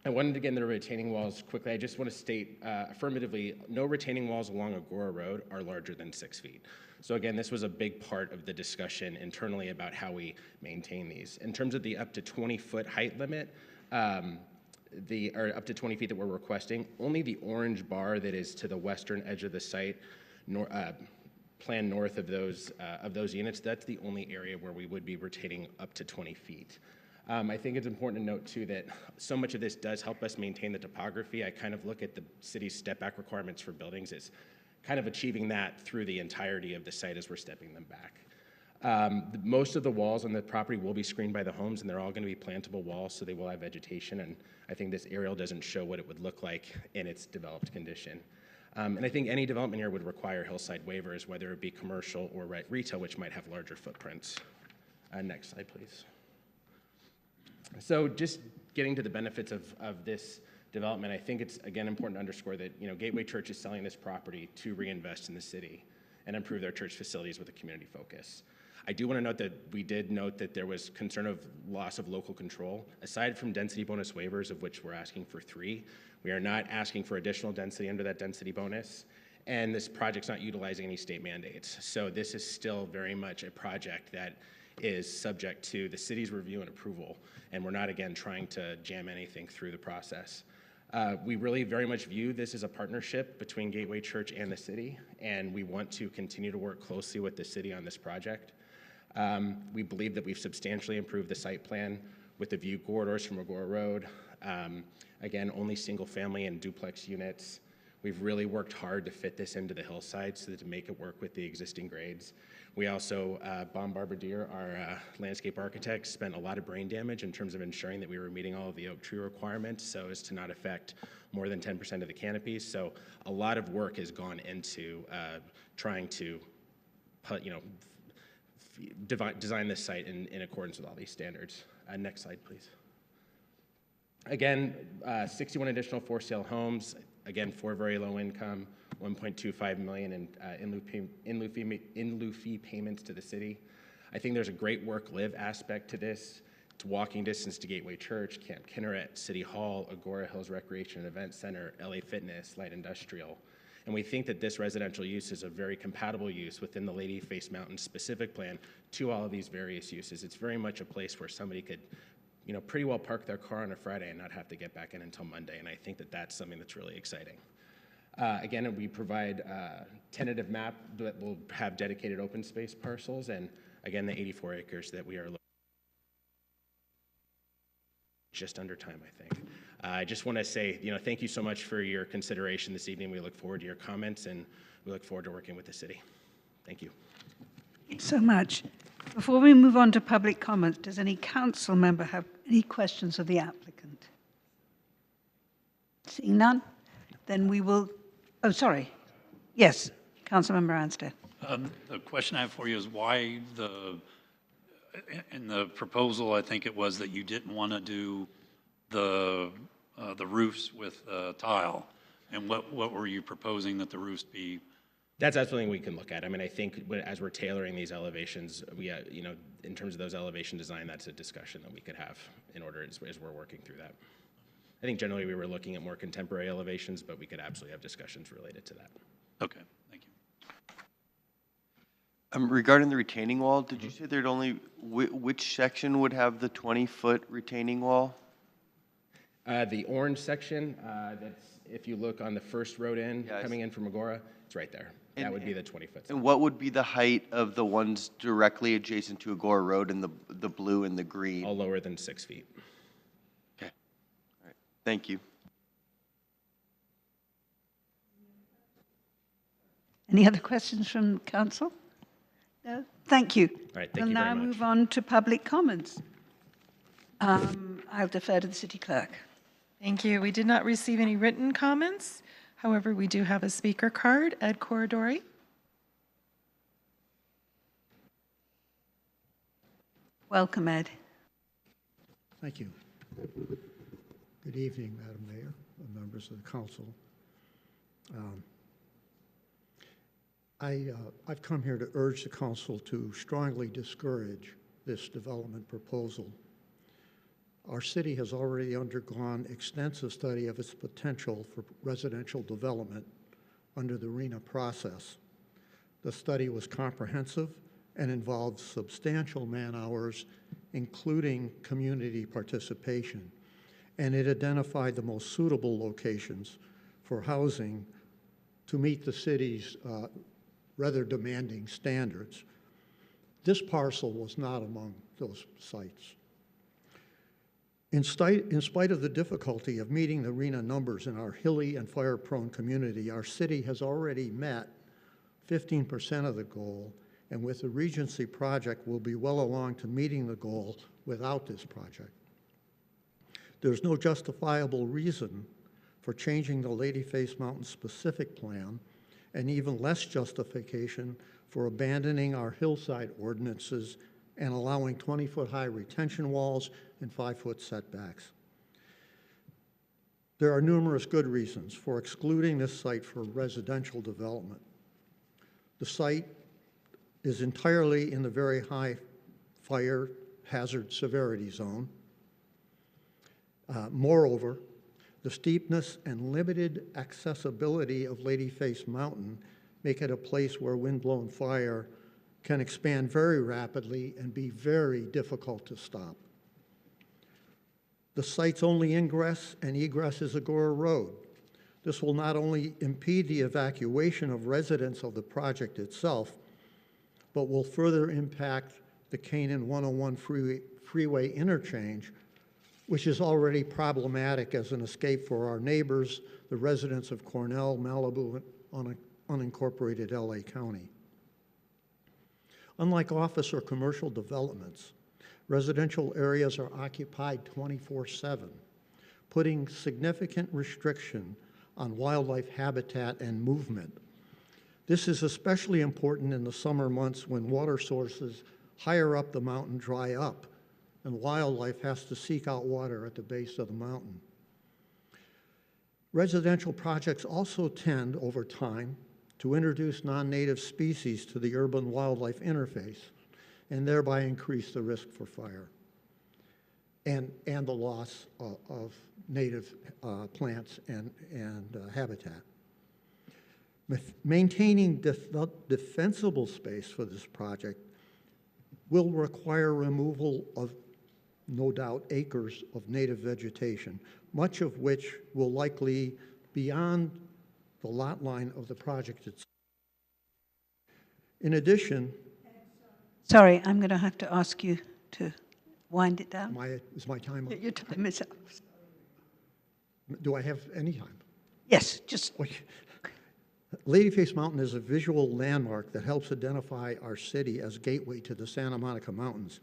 I wanted to get into the retaining walls quickly. I just want to state affirmatively, no retaining walls along Agoura Road are larger than 6 feet. So again, this was a big part of the discussion internally about how we maintain these. In terms of the up to 20-foot height limit, or up to 20 feet that we're requesting, only the orange bar that is to the western edge of the site, planned north of those units, that's the only area where we would be retaining up to 20 feet. I think it's important to note too that so much of this does help us maintain the topography. I kind of look at the city's step back requirements for buildings as kind of achieving that through the entirety of the site as we're stepping them back. Most of the walls on the property will be screened by the homes, and they're all going to be plantable walls, so they will have vegetation, and I think this aerial doesn't show what it would look like in its developed condition. And I think any development here would require hillside waivers, whether it be commercial or retail, which might have larger footprints. Next slide, please. So just getting to the benefits of this development, I think it's, again, important to underscore that, Gateway Church is selling this property to reinvest in the city and improve their church facilities with a community focus. I do want to note that we did note that there was concern of loss of local control. Aside from density bonus waivers, of which we're asking for 3, we are not asking for additional density under that density bonus, and this project's not utilizing any state mandates. So this is still very much a project that is subject to the city's review and approval, and we're not, again, trying to jam anything through the process. We really very much view this as a partnership between Gateway Church and the city, and we want to continue to work closely with the city on this project. We believe that we've substantially improved the site plan with the view corridors from Agoura Road. Again, only single family and duplex units. We've really worked hard to fit this into the hillside so that to make it work with the existing grades. We also, Bon Barbadier, our landscape architect, spent a lot of brain damage in terms of ensuring that we were meeting all of the oak tree requirements so as to not affect more than 10% of the canopies. So a lot of work has gone into trying to design this site in accordance with all these standards. Next slide, please. Again, 61 additional for-sale homes, again, for very low income, $1.25 million in lieu fee payments to the city. I think there's a great work-live aspect to this. It's walking distance to Gateway Church, Camp Kinneret, City Hall, Agoura Hills Recreation and Event Center, LA Fitness, Light Industrial. And we think that this residential use is a very compatible use within the Lady Face Mountain specific plan to all of these various uses. It's very much a place where somebody could, pretty well park their car on a Friday and not have to get back in until Monday. And I think that that's something that's really exciting. Again, we provide a tentative map that will have dedicated open space parcels, and again, the 84 acres that we are looking just under time, I think. I just want to say, thank you so much for your consideration this evening. We look forward to your comments, and we look forward to working with the city. Thank you. Thanks so much. Before we move on to public comment, does any council member have any questions of the applicant? Seeing none, then we will, oh, sorry. Yes, Councilmember Anstead. The question I have for you is why in the proposal, I think it was that you didn't want to do the roofs with tile, and what were you proposing that the roofs be? That's something we can look at. I mean, I think as we're tailoring these elevations, we, in terms of those elevation design, that's a discussion that we could have in order as we're working through that. I think generally we were looking at more contemporary elevations, but we could absolutely have discussions related to that. Okay, thank you. Regarding the retaining wall, did you say there'd only, which section would have the 20-foot retaining wall? The orange section, that's, if you look on the first road in, coming in from Agoura, it's right there. That would be the 20-foot. And what would be the height of the ones directly adjacent to Agoura Road in the blue and the green? All lower than 6 feet. Okay. All right. Thank you. Any other questions from council? No? Thank you. All right, thank We'll you very now much. move on to public comments. I'll defer to the city clerk. Thank you. We did not receive any written comments. However, we do have a speaker card. Ed Corridori. Welcome, Ed. Thank you. Good evening, Madam Mayor, and members of the council. I've come here to urge the council to strongly discourage this development proposal. Our city has already undergone extensive study of its potential for residential development under the RENA process. The study was comprehensive and involved substantial man-hours, including community participation, and it identified the most suitable locations for housing to meet the city's rather demanding standards. This parcel was not among those sites. In spite of the difficulty of meeting the RENA numbers in our hilly and fire-prone community, our city has already met 15% of the goal, and with the Regency project, we'll be well along to meeting the goal without this project. There's no justifiable reason for changing the Ladyface Mountain specific plan, and even less justification for abandoning our hillside ordinances and allowing 20-foot high retention walls and 5-foot setbacks. There are numerous good reasons for excluding this site for residential development. The site is entirely in the very high fire hazard severity zone. Moreover, the steepness and limited accessibility of Ladyface Mountain make it a place where wind-blown fire can expand very rapidly and be very difficult to stop. The site's only ingress and egress is Agoura Road. This will not only impede the evacuation of residents of the project itself, but will further impact the Canaan 101 freeway interchange, which is already problematic as an escape for our neighbors, the residents of Cornell, Malibu, and unincorporated LA County. Unlike office or commercial developments, residential areas are occupied 24/7, putting significant restriction on wildlife habitat and movement. This is especially important in the summer months when water sources higher up the mountain dry up and wildlife has to seek out water at the base of the mountain. Residential projects also tend, over time, to introduce non-native species to the urban wildlife interface and thereby increase the risk for fire and the loss of native plants and habitat. Maintaining defensible space for this project will require removal of, no doubt, acres of native vegetation, much of which will likely be beyond the lot line of the project itself. In addition, Sorry, I'm going to have to ask you to wind it down. is my time up? Your time is up. Do I have any time? Yes, just Ladyface Mountain is a visual landmark that helps identify our city as gateway to the Santa Monica Mountains.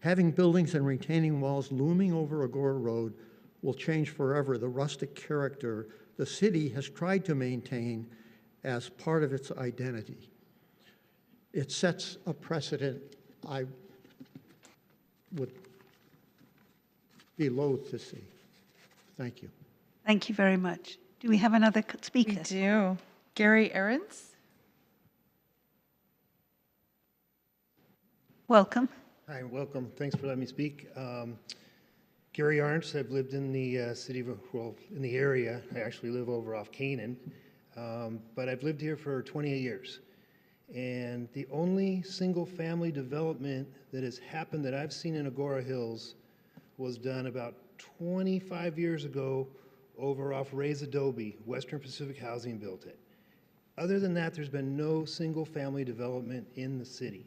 Having buildings and retaining walls looming over Agoura Road will change forever the rustic character the city has tried to maintain as part of its identity. It sets a precedent I would be loath to see. Thank you. thank you very much. Do we have another speaker? We do. Gary Ahrens? Welcome. Hi, welcome. Thanks for letting me speak. Gary Arntz. I've lived in the city of, well, in the area. I actually live over off Canaan, but I've lived here for 28 years. And the only single-family development that has happened that I've seen in Agoura Hills was done about 25 years ago over off Ray's Adobe. Western Pacific Housing built it. Other than that, there's been no single-family development in the city.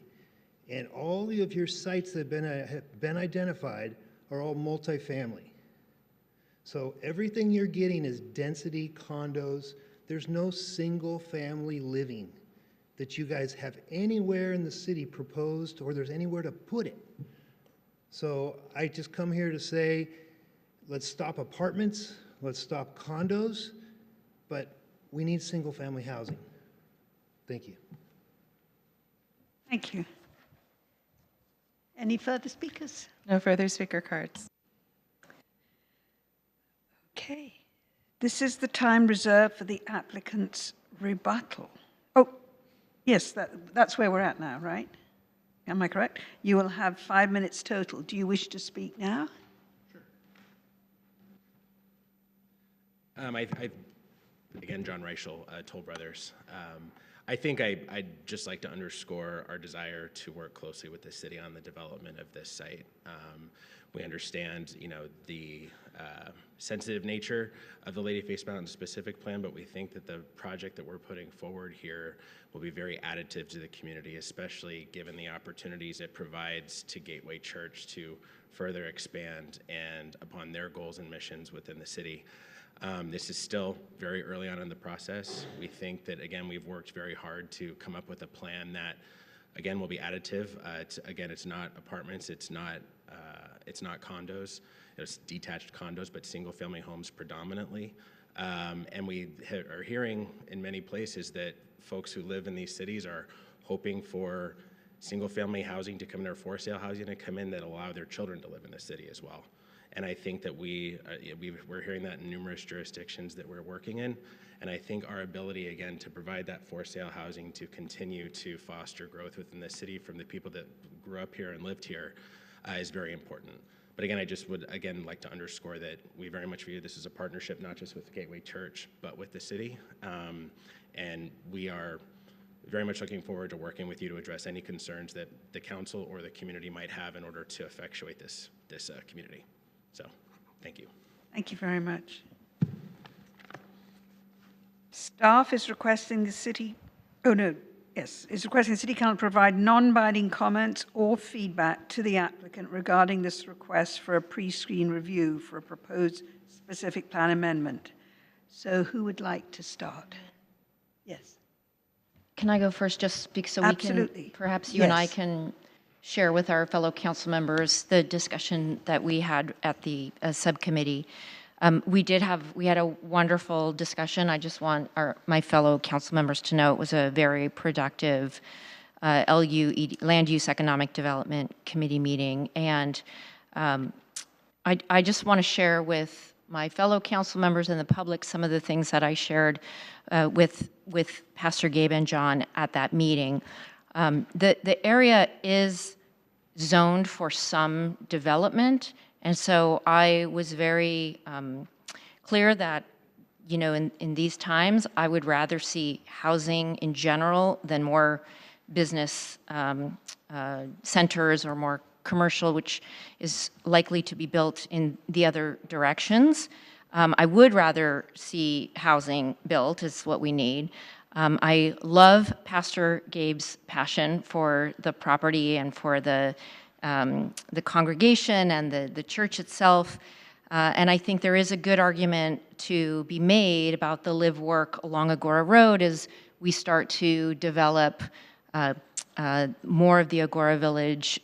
And all of your sites that have been identified are all multifamily. So everything you're getting is density condos. There's no single-family living that you guys have anywhere in the city proposed, or there's anywhere to put it. So I just come here to say, let's stop apartments, let's stop condos, but we need single-family housing. Thank you. Thank you. Any further speakers? No further speaker cards. Okay. This is the time reserved for the applicant's rebuttal. Oh, yes, that's where we're at now, right? Am I correct? You will have 5 minutes total. Do you wish to speak now? Again, John Reichel, Toll Brothers. I think I'd just like to underscore our desire to work closely with the city on the development of this site. We understand, the sensitive nature of the Ladyface Mountain specific plan, but we think that the project that we're putting forward here will be very additive to the community, especially given the opportunities it provides to Gateway Church to further expand and upon their goals and missions within the city. This is still very early on in the process. We think that, again, we've worked very hard to come up with a plan that, again, will be additive. It's not apartments, it's not condos, it's detached condos, but single-family homes predominantly. And we are hearing in many places that folks who live in these cities are hoping for single-family housing to come in, or for-sale housing to come in that allow their children to live in the city as well. And I think that we're hearing that in numerous jurisdictions that we're working in. And I think our ability, again, to provide that for-sale housing to continue to foster growth within the city from the people that grew up here and lived here is very important. But again, I just would, again, like to underscore that we very much view this as a partnership, not just with Gateway Church, but with the city. And we are very much looking forward to working with you to address any concerns that the council or the community might have in order to effectuate this community. So, thank you. Thank you very much. Staff is requesting the city, is requesting the city council provide non-binding comments or feedback to the applicant regarding this request for a pre-screen review for a proposed specific plan amendment. So who would like to start? Yes. Can I go first, just speak so Absolutely. we can, perhaps you and I can share with our fellow council members the discussion that we had at the subcommittee. We had a wonderful discussion. I just want my fellow council members to know it was a very productive Land Use Economic Development Committee meeting. And I just want to share with my fellow council members and the public some of the things that I shared with Pastor Gabe and John at that meeting. The area is zoned for some development, and so I was very clear that, in these times, I would rather see housing in general than more business centers or more commercial, which is likely to be built in the other directions. I would rather see housing built, is what we need. I love Pastor Gabe's passion for the property and for the congregation and the church itself. And I think there is a good argument to be made about the live work along Agoura Road as we start to develop more of the Agoura Village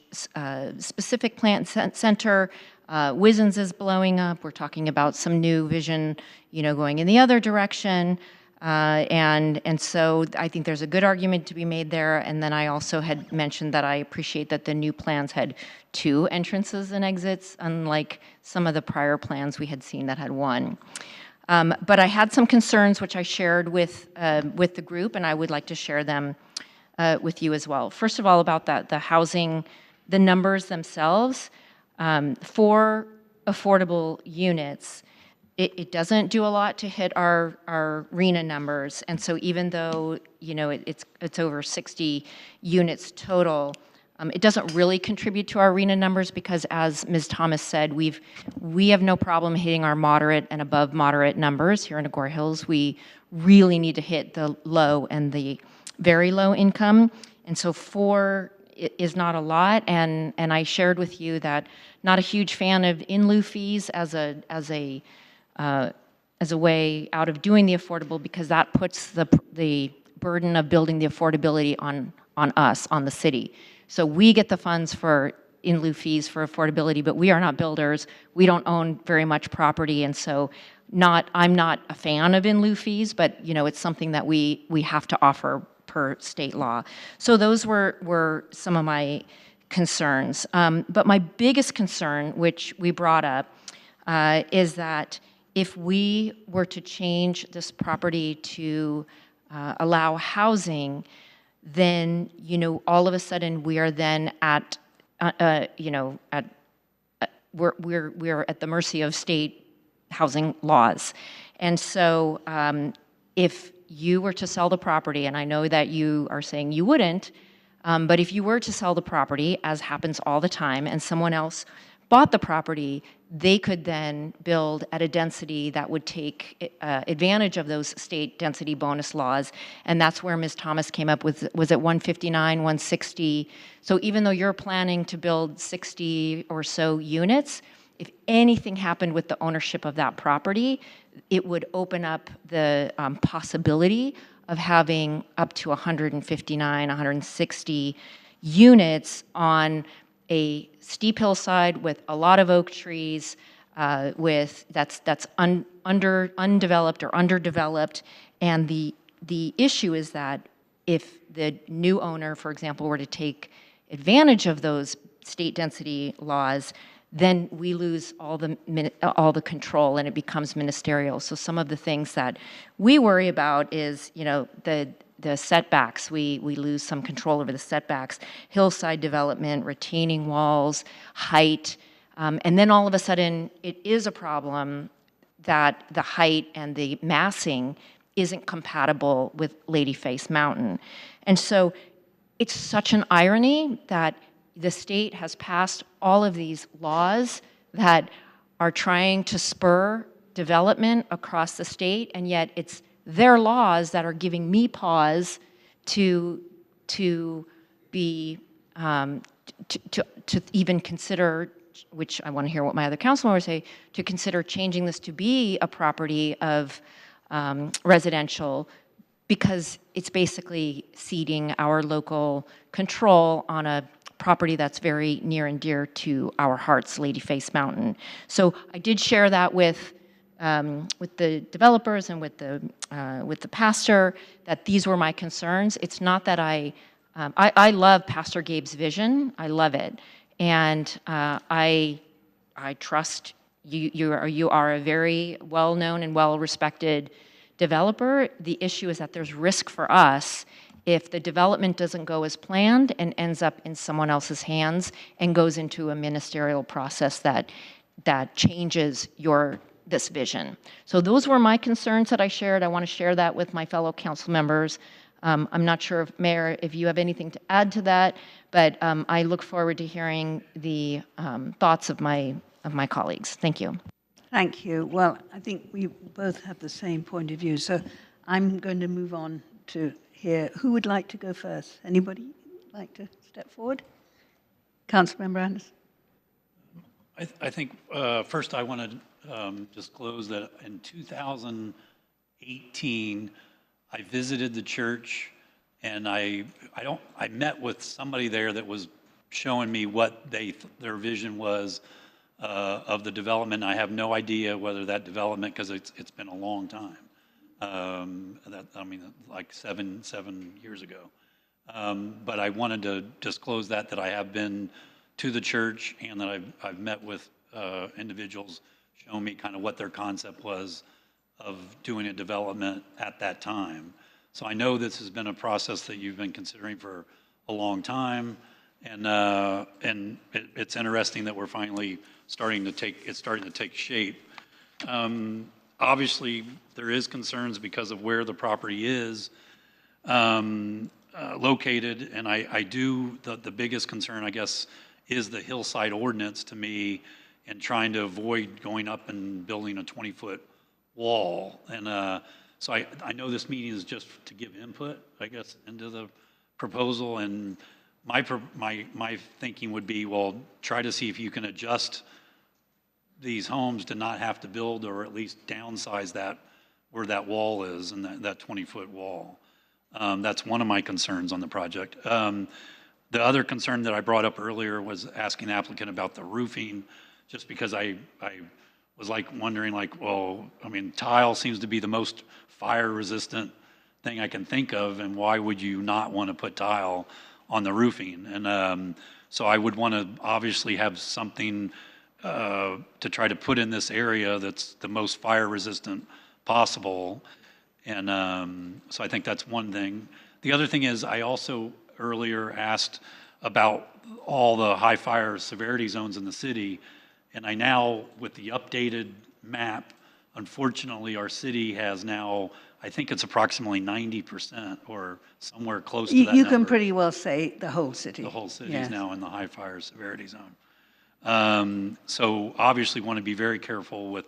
specific plant center. Wizens is blowing up. We're talking about some new vision, going in the other direction. And so I think there's a good argument to be made there. And then I also had mentioned that I appreciate that the new plans had 2 entrances and exits, unlike some of the prior plans we had seen that had 1. But I had some concerns which I shared with the group, and I would like to share them with you as well. First of all, about the housing, the numbers themselves. For affordable units, it doesn't do a lot to hit our RHNA numbers. And so even though, it's over 60 units total, it doesn't really contribute to our RHNA numbers because, as Ms. Thomas said, we have no problem hitting our moderate and above moderate numbers here in Agoura Hills. We really need to hit the low and the very low income. And so 4 is not a lot. And I shared with you that not a huge fan of in-lieu fees as a way out of doing the affordable, because that puts the burden of building the affordability on us, on the city. So we get the funds for in-lieu fees for affordability, but we are not builders. We don't own very much property, and so I'm not a fan of in-lieu fees, but it's something that we have to offer per state law. So those were some of my concerns. But my biggest concern, which we brought up, is that if we were to change this property to allow housing, then all of a sudden we are then at we're at the mercy of state housing laws. And so if you were to sell the property, and I know that you are saying you wouldn't, but if you were to sell the property, as happens all the time, and someone else bought the property, they could then build at a density that would take advantage of those state density bonus laws. And that's where Ms. Thomas came up with, was it 159, 160? So even though you're planning to build 60 or so units, if anything happened with the ownership of that property, it would open up the possibility of having up to 159, 160 units on a steep hillside with a lot of oak trees, that's undeveloped or underdeveloped. And the issue is that if the new owner, for example, were to take advantage of those state density laws, then we lose all the control and it becomes ministerial. So some of the things that we worry about is, the setbacks. We lose some control over the setbacks, hillside development, retaining walls, height, and then all of a sudden it is a problem that the height and the massing isn't compatible with Ladyface Mountain. And so it's such an irony that the state has passed all of these laws that are trying to spur development across the state, and yet it's their laws that are giving me pause to be to even consider, which I want to hear what my other council members say, to consider changing this to be a property of residential, because it's basically ceding our local control on a property that's very near and dear to our hearts, Ladyface Mountain. So I did share that with the developers and with the pastor, that these were my concerns. It's not that I love Pastor Gabe's vision. I love it, and I trust you. You are a very well-known and well-respected developer. The issue is that there's risk for us if the development doesn't go as planned and ends up in someone else's hands and goes into a ministerial process that changes this vision. So those were my concerns that I shared. I want to share that with my fellow council members. I'm not sure, Mayor, if you have anything to add to that, but I look forward to hearing the thoughts of my colleagues. Thank you. Thank you. Well, I think we both have the same point of view. So I'm going to move on to hear who would like to go first. Anybody like to step forward? Councilmember Anderson. I think first I want disclose that in 2018, I visited the church, and I met with somebody there that was showing me what their vision was of the development. I have no idea whether that development, because it's been a long time. Like seven years ago. But I wanted to disclose that I have been to the church, and that I've met with individuals showing me kind of what their concept was of doing a development at that time. So I know this has been a process that you've been considering for a long time, and it's interesting that we're finally starting to take shape. Obviously, there is concerns because of where the property is located, and the biggest concern, I guess, is the hillside ordinance to me, and trying to avoid going up and building a 20-foot wall. And so I know this meeting is just to give input, I guess, into the proposal, and my thinking would be, well, try to see if you can adjust these homes to not have to build, or at least downsize that where that wall is, and that 20-foot wall. That's one of my concerns on the project. The other concern that I brought up earlier was asking the applicant about the roofing, just because I was wondering, well, I mean, tile seems to be the most fire resistant thing I can think of, and why would you not want to put tile on the roofing? And so I would want to obviously have something to try to put in this area that's the most fire resistant possible. And so I think that's one thing. The other thing is, I also earlier asked about all the high fire severity zones in the city. And I now, with the updated map, unfortunately, our city has now, I think it's approximately 90% or somewhere close to that You number. can pretty well say the whole city. The whole city Yes. is now in the high fire severity zone. So obviously want to be very careful with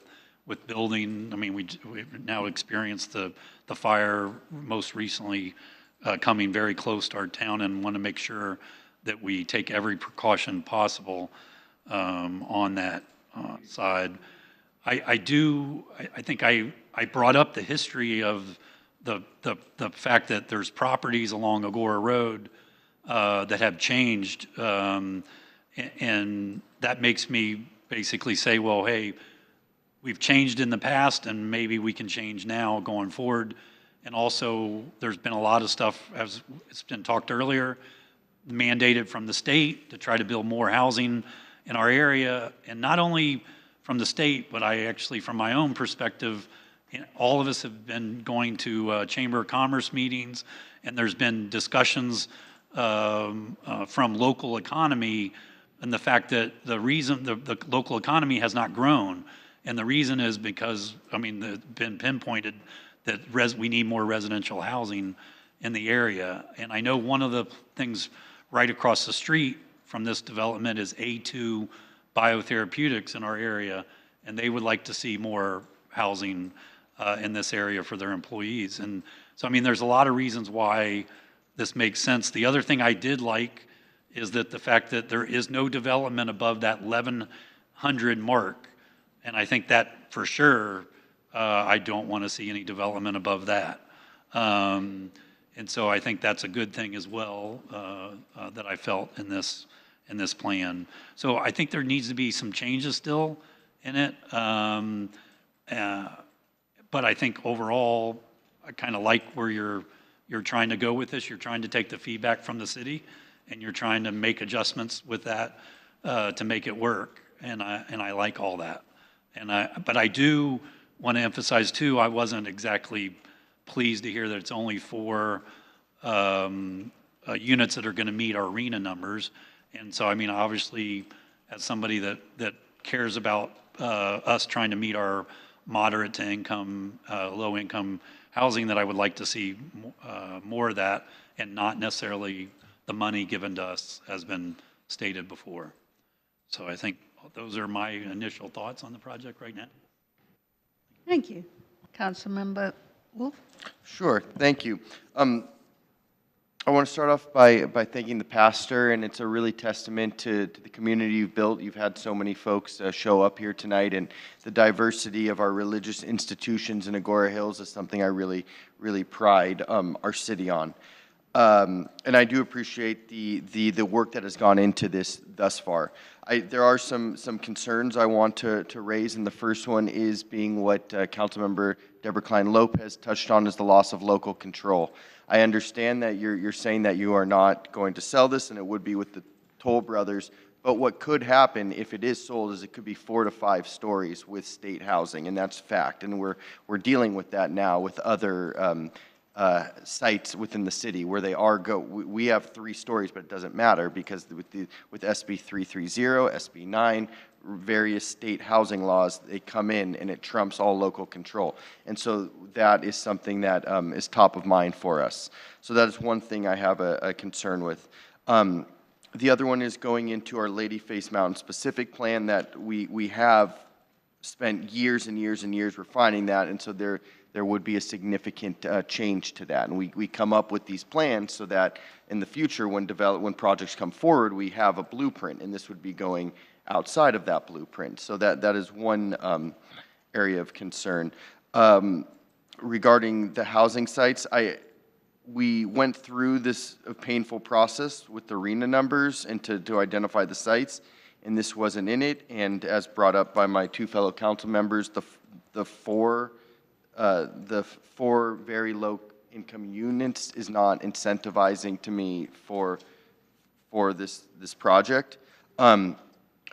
building. I mean, we've now experienced the fire most recently coming very close to our town, and want to make sure that we take every precaution possible on that side. I think I brought up the history of the fact that there's properties along Agoura Road that have changed, and that makes me basically say, well, hey, we've changed in the past, and maybe we can change now going forward. And also, there's been a lot of stuff, as it's been talked earlier, mandated from the state to try to build more housing in our area. And not only from the state, but I actually, from my own perspective, all of us have been going to Chamber of Commerce meetings, and there's been discussions from local economy, and the fact that the reason the local economy has not grown, and the reason is because, I mean, it's been pinpointed that we need more residential housing in the area. And I know one of the things right across the street from this development is A2 Biotherapeutics in our area, and they would like to see more housing in this area for their employees. And so, I mean, there's a lot of reasons why this makes sense. The other thing I did like is that the fact that there is no development above that 1,100 mark. And I think that for sure, I don't want to see any development above that. And so I think that's a good thing as well, that I felt in this plan. So I think there needs to be some changes still in it. But I think overall, I kind of like where you're trying to go with this. You're trying to take the feedback from the city, and you're trying to make adjustments with that to make it work. And I like all that. But I do want to emphasize too, I wasn't exactly pleased to hear that it's only 4 units that are going to meet our arena numbers. And so, I mean, obviously, as somebody that cares about us trying to meet our moderate to income, low income housing, that I would like to see more of that, and not necessarily the money given to us has been stated before. So I think those are my initial thoughts on the project right now. Thank you. Councilmember Wolf? Sure, thank you. I want to start off by thanking the pastor, and it's a really testament to the community you've built. You've had so many folks show up here tonight, and the diversity of our religious institutions in Agoura Hills is something I really pride our city on. And I do appreciate the work that has gone into this thus far. There are some concerns I want to raise, and the first one is being what Councilmember Deborah Klein-Lopez touched on, is the loss of local control. I understand that you're saying that you are not going to sell this, and it would be with the Toll Brothers, but what could happen if it is sold is it could be 4 to 5 stories with state housing, and that's fact, and we're dealing with that now with other sites within the city where they are we have 3 stories, but it doesn't matter because with SB 330, SB 9, various state housing laws, they come in and it trumps all local control. And so that is something that is top of mind for us. So that is one thing I have a concern with. The other one is going into our Ladyface Mountain specific plan that we have spent years and years and years refining that, and so there would be a significant change to that. And we come up with these plans so that in the future, when projects come forward, we have a blueprint, and this would be going outside of that blueprint. So that is one area of concern. Regarding the housing sites, we went through this painful process with the RENA numbers and to identify the sites, and this wasn't in it. And as brought up by my 2 fellow council members, the four very low income units is not incentivizing to me for this project.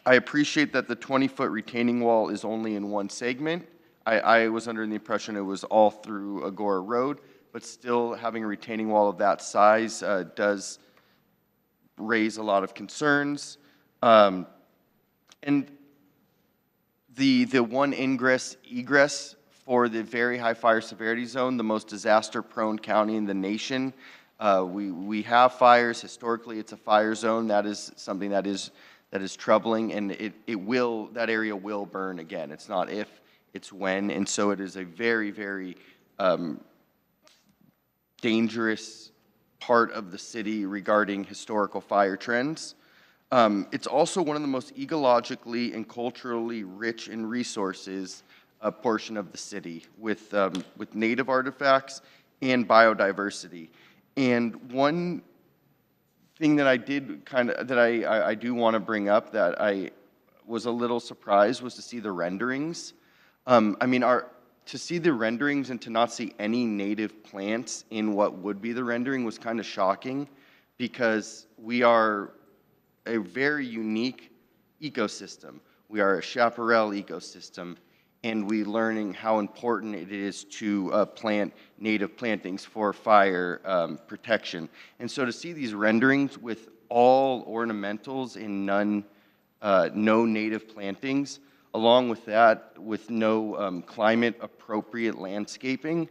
I appreciate that the 20-foot retaining wall is only in one segment. I was under the impression it was all through Agoura Road, but still having a retaining wall of that size does raise a lot of concerns. And the one egress for the very high fire severity zone, the most disaster-prone county in the nation. We have fires. Historically, it's a fire zone. That is something that is troubling, and that area will burn again. It's not if, it's when, and so it is a very, very dangerous part of the city regarding historical fire trends. It's also one of the most ecologically and culturally rich in resources portion of the city with native artifacts and biodiversity. And one thing that I do want to bring up that I was a little surprised was to see the renderings. To see the renderings and to not see any native plants in what would be the rendering was kind of shocking, because we are a very unique ecosystem. We are a chaparral ecosystem, and we're learning how important it is to plant native plantings for fire protection. And so to see these renderings with all ornamentals and no native plantings, along with that, with no climate-appropriate landscaping,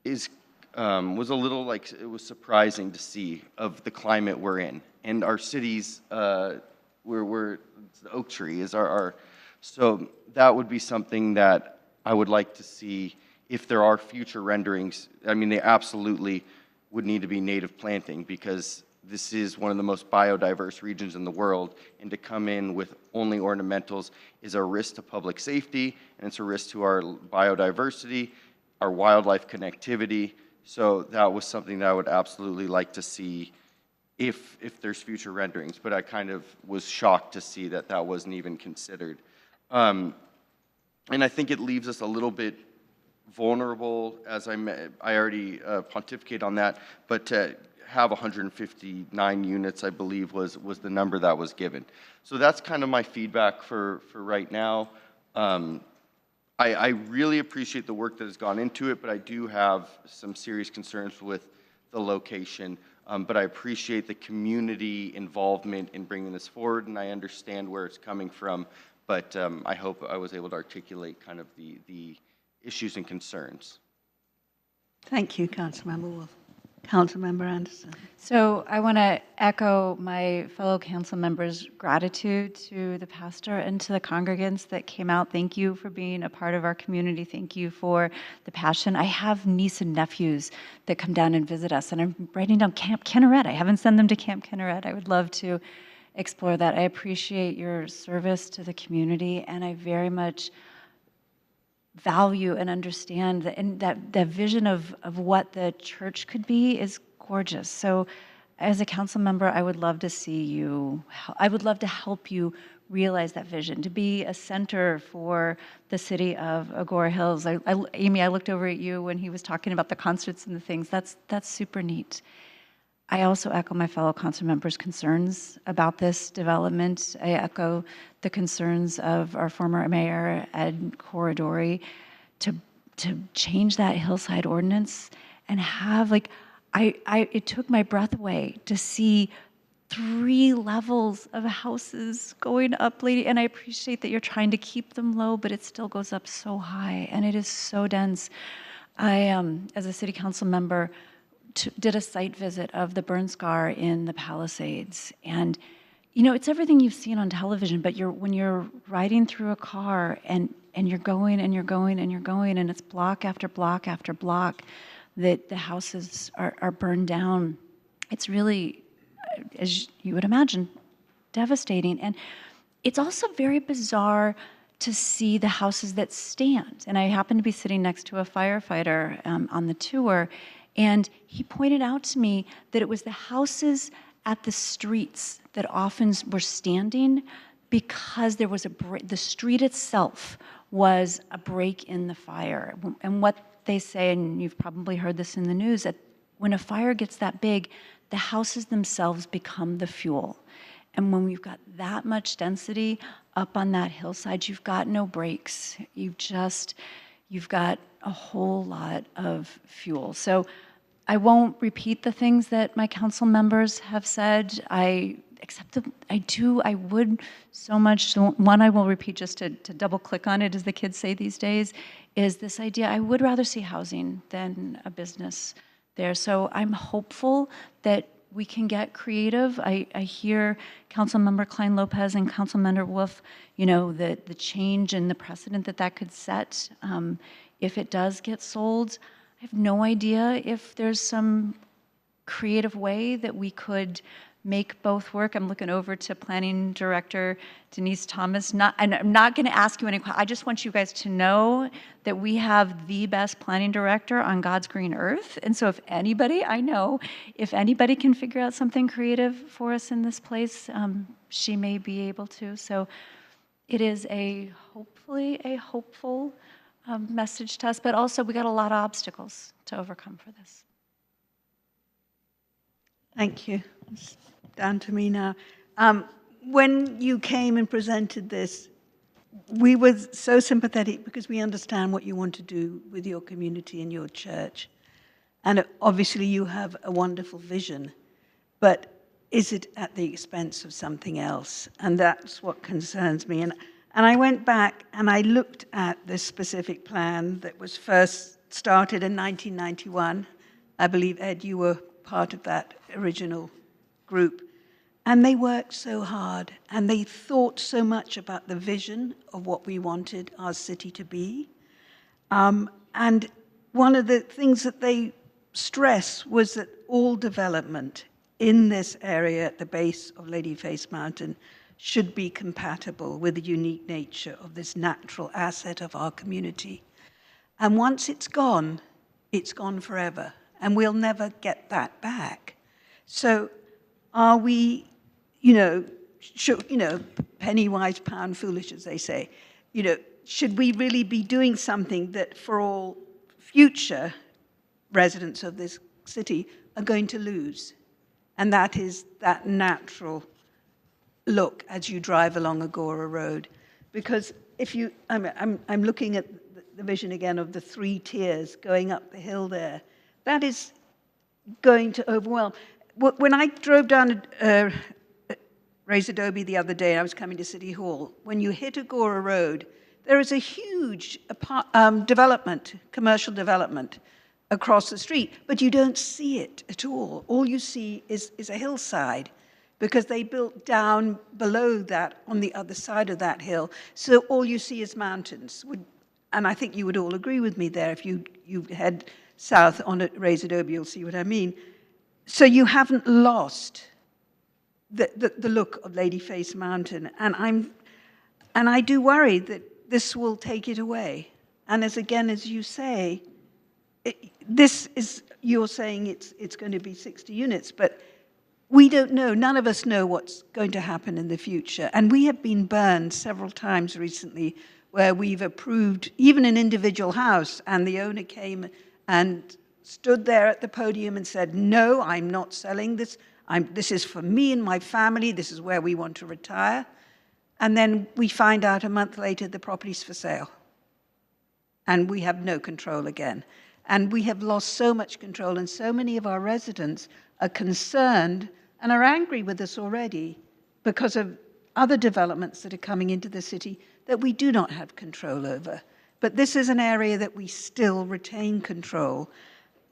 was a little it was surprising to see of the climate we're in. And our cities, the oak tree is so that would be something that I would like to see if there are future renderings. They absolutely would need to be native planting, because this is one of the most biodiverse regions in the world, and to come in with only ornamentals is a risk to public safety, and it's a risk to our biodiversity, our wildlife connectivity. So that was something that I would absolutely like to see if there's future renderings, but I kind of was shocked to see that that wasn't even considered. And I think it leaves us a little bit vulnerable, as I already pontificate on that, but to have 159 units, I believe, was the number that was given. So that's kind of my feedback for right now. I really appreciate the work that has gone into it, but I do have some serious concerns with the location. But I appreciate the community involvement in bringing this forward, and I understand where it's coming from. But I hope I was able to articulate kind of the issues and concerns. Thank you, Councilmember Wolf. Councilmember Anderson. So I want to echo my fellow council members' gratitude to the pastor and to the congregants that came out. Thank you for being a part of our community. Thank you for the passion. I have nieces and nephews that come down and visit us, and I'm writing down Camp Kinneret. I haven't sent them to Camp Kinneret. I would love to explore that. I appreciate your service to the community, and I very much value and understand that, and that vision of what the church could be is gorgeous. So as a council member, I would love to see you, I would love to help you realize that vision, to be a center for the city of Agoura Hills. Amy, I looked over at you when he was talking about the concerts and the things. That's super neat. I also echo my fellow council members' concerns about this development. I echo the concerns of our former mayor, Ed Corridori, to change that hillside ordinance and have, like, it took my breath away to see 3 levels of houses going up, lady, and I appreciate that you're trying to keep them low, but it still goes up so high, and it is so dense. I, as a city council member, did a site visit of the burn scar in the Palisades, and you know, it's everything you've seen on television, but when you're riding through a car and you're going and you're going and you're going, and it's block after block after block that the houses are burned down, it's really, as you would imagine, devastating. And it's also very bizarre to see the houses that stand. And I happened to be sitting next to a firefighter on the tour, and he pointed out to me that it was the houses at the streets that often were standing because there was the street itself was a break in the fire. And what they say, and you've probably heard this in the news, that when a fire gets that big, the houses themselves become the fuel. And when we've got that much density up on that hillside, you've got no brakes. You've got a whole lot of fuel. So I won't repeat the things that my council members have said. I would so much. One I will repeat just to double click on it, as the kids say these days, is this idea. I would rather see housing than a business there. So I'm hopeful that we can get creative. I hear Councilmember Klein-Lopez and Councilmember Wolf, you know, the change and the precedent that could set if it does get sold. I have no idea if there's some creative way that we could make both work. I'm looking over to Planning Director Denise Thomas. And I'm not going to ask you any questions. I just want you guys to know that we have the best planning director on God's green earth. And so if anybody can figure out something creative for us in this place, she may be able to. So it is hopefully a hopeful message to us, but also we got a lot of obstacles to overcome for this. Thank you. It's down to me now. When you came and presented this, we were so sympathetic because we understand what you want to do with your community and your church. And obviously you have a wonderful vision, but is it at the expense of something else? And that's what concerns me. And I went back and I looked at this specific plan that was first started in 1991. I believe, Ed, you were part of that original group. And they worked so hard and they thought so much about the vision of what we wanted our city to be. And one of the things that they stressed was that all development in this area at the base of Ladyface Mountain should be compatible with the unique nature of this natural asset of our community. And once it's gone forever, and we'll never get that back. So are we, penny wise, pound foolish, as they say, should we really be doing something that for all future residents of this city are going to lose? And that is that natural look as you drive along Agoura Road. Because I'm looking at the vision again of the 3 tiers going up the hill there. That is going to overwhelm. When I drove down Razor Adobe the other day, I was coming to City Hall. When you hit Agoura Road, there is a huge development, commercial development, across the street, but you don't see it at all. All you see is a hillside, because they built down below that on the other side of that hill. So all you see is mountains. And I think you would all agree with me there. If you head south on Reyes Adobe, you'll see what I mean. So you haven't lost the look of Ladyface Mountain. And I do worry that this will take it away. And as you say, you're saying it's going to be 60 units, but we don't know. None of us know what's going to happen in the future. And we have been burned several times recently where we've approved even an individual house, and the owner came and stood there at the podium and said, no, I'm not selling this. This is for me and my family. This is where we want to retire. And then we find out a month later the property's for sale. And we have no control again. And we have lost so much control, and so many of our residents are concerned and are angry with us already because of other developments that are coming into the city that we do not have control over. But this is an area that we still retain control.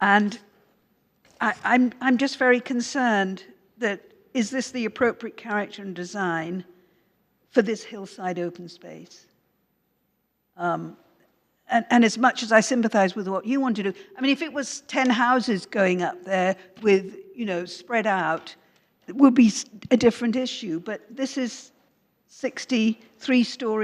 And I'm just very concerned that, is this the appropriate character and design for this hillside open space? And as much as I sympathize with what you want to do, I mean, if it was 10 houses going up there with, spread out, it would be a different issue. But this is 60,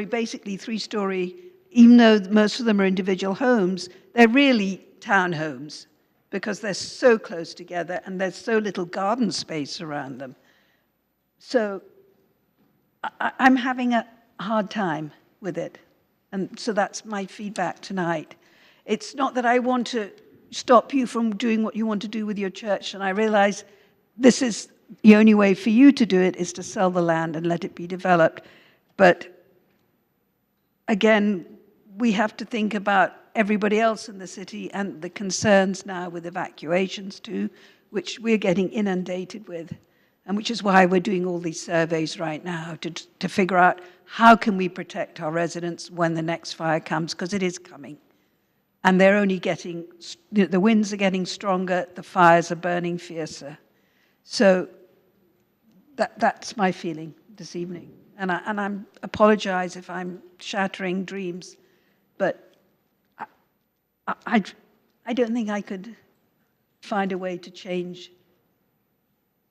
basically three-story, even though most of them are individual homes, they're really townhomes because they're so close together and there's so little garden space around them. So I'm having a hard time with it. And so that's my feedback tonight. It's not that I want to stop you from doing what you want to do with your church, and I realize this is the only way for you to do it is to sell the land and let it be developed. But again, we have to think about everybody else in the city and the concerns now with evacuations too, which we're getting inundated with. And which is why we're doing all these surveys right now to figure out how can we protect our residents when the next fire comes, because it is coming. And they're only getting, the winds are getting stronger, the fires are burning fiercer. So that's my feeling this evening. And I apologize if I'm shattering dreams, but I don't think I could find a way to change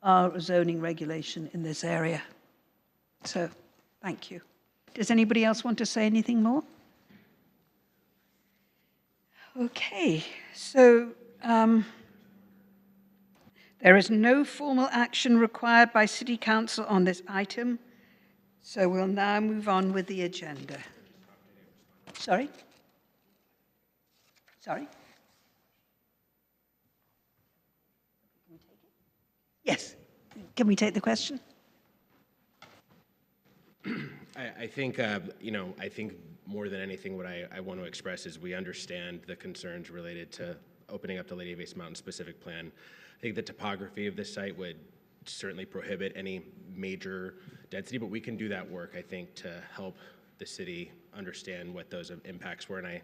our zoning regulation in this area. So, thank you. Does anybody else want to say anything more? Okay, so there is no formal action required by City Council on this item, so we'll now move on with the agenda. Sorry? Sorry? Yes. Can we take the question? I think, I think more than anything, what I want to express is we understand the concerns related to opening up the Ladyface Mountain specific plan. I think the topography of this site would certainly prohibit any major density, but we can do that work, I think, to help the city understand what those impacts were. And I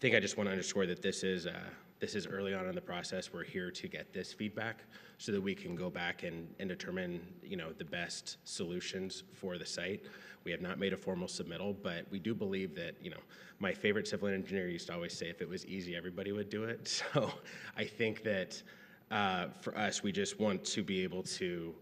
think I just want to underscore that this is early on in the process. We're here to get this feedback so that we can go back and determine, the best solutions for the site. We have not made a formal submittal, but we do believe that, my favorite civil engineer used to always say, if it was easy, everybody would do it. So I think that for us, we just want to be able to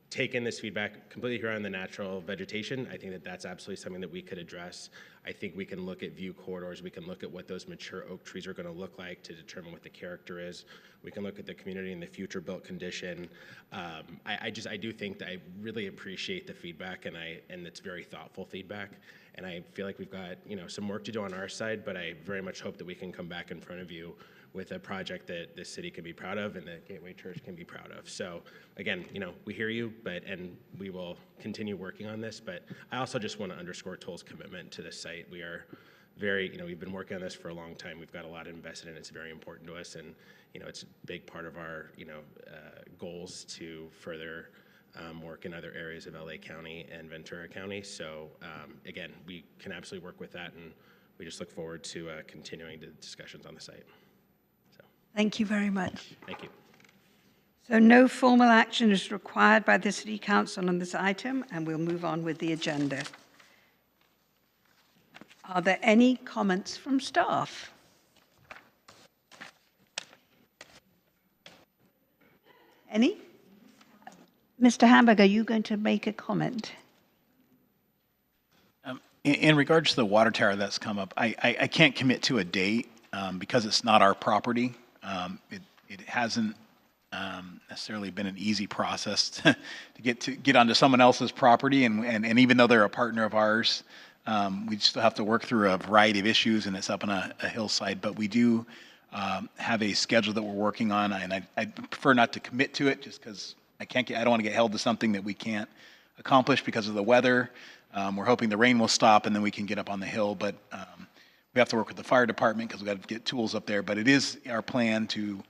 take in this feedback completely here on the natural vegetation. I think that that's absolutely something that we could address. I think we can look at view corridors. We can look at what those mature oak trees are going to look like to determine what the character is. We can look at the community and the future built condition. I do think that I really appreciate the feedback, and it's very thoughtful feedback. And I feel like we've got some work to do on our side, but I very much hope that we can come back in front of you with a project that the city can be proud of and that Gateway Church can be proud of. So again, we hear you, and we will continue working on this, but I also just want to underscore Toll's commitment to this site. We are very, we've been working on this for a long time. We've got a lot invested in it. It's very important to us, and it's a big part of our, goals to further work in other areas of LA County and Ventura County. So again, we can absolutely work with that, and we just look forward to continuing the discussions on the site. Thank you very much. Thank you. So no formal action is required by the City Council on this item, and we'll move on with the agenda. Are there any comments from staff? Any? Mr. Hamburg, are you going to make a comment? In regards to the water tower that's come up, I can't commit to a date because it's not our property. It hasn't necessarily been an easy process to get onto someone else's property, and even though they're a partner of ours, we still have to work through a variety of issues, and it's up on a hillside. But we do have a schedule that we're working on, and I prefer not to commit to it just because I don't want to get held to something that we can't accomplish because of the weather. We're hoping the rain will stop and then we can get up on the hill, but we have to work with the fire department because we've got to get tools up there. But it is our plan to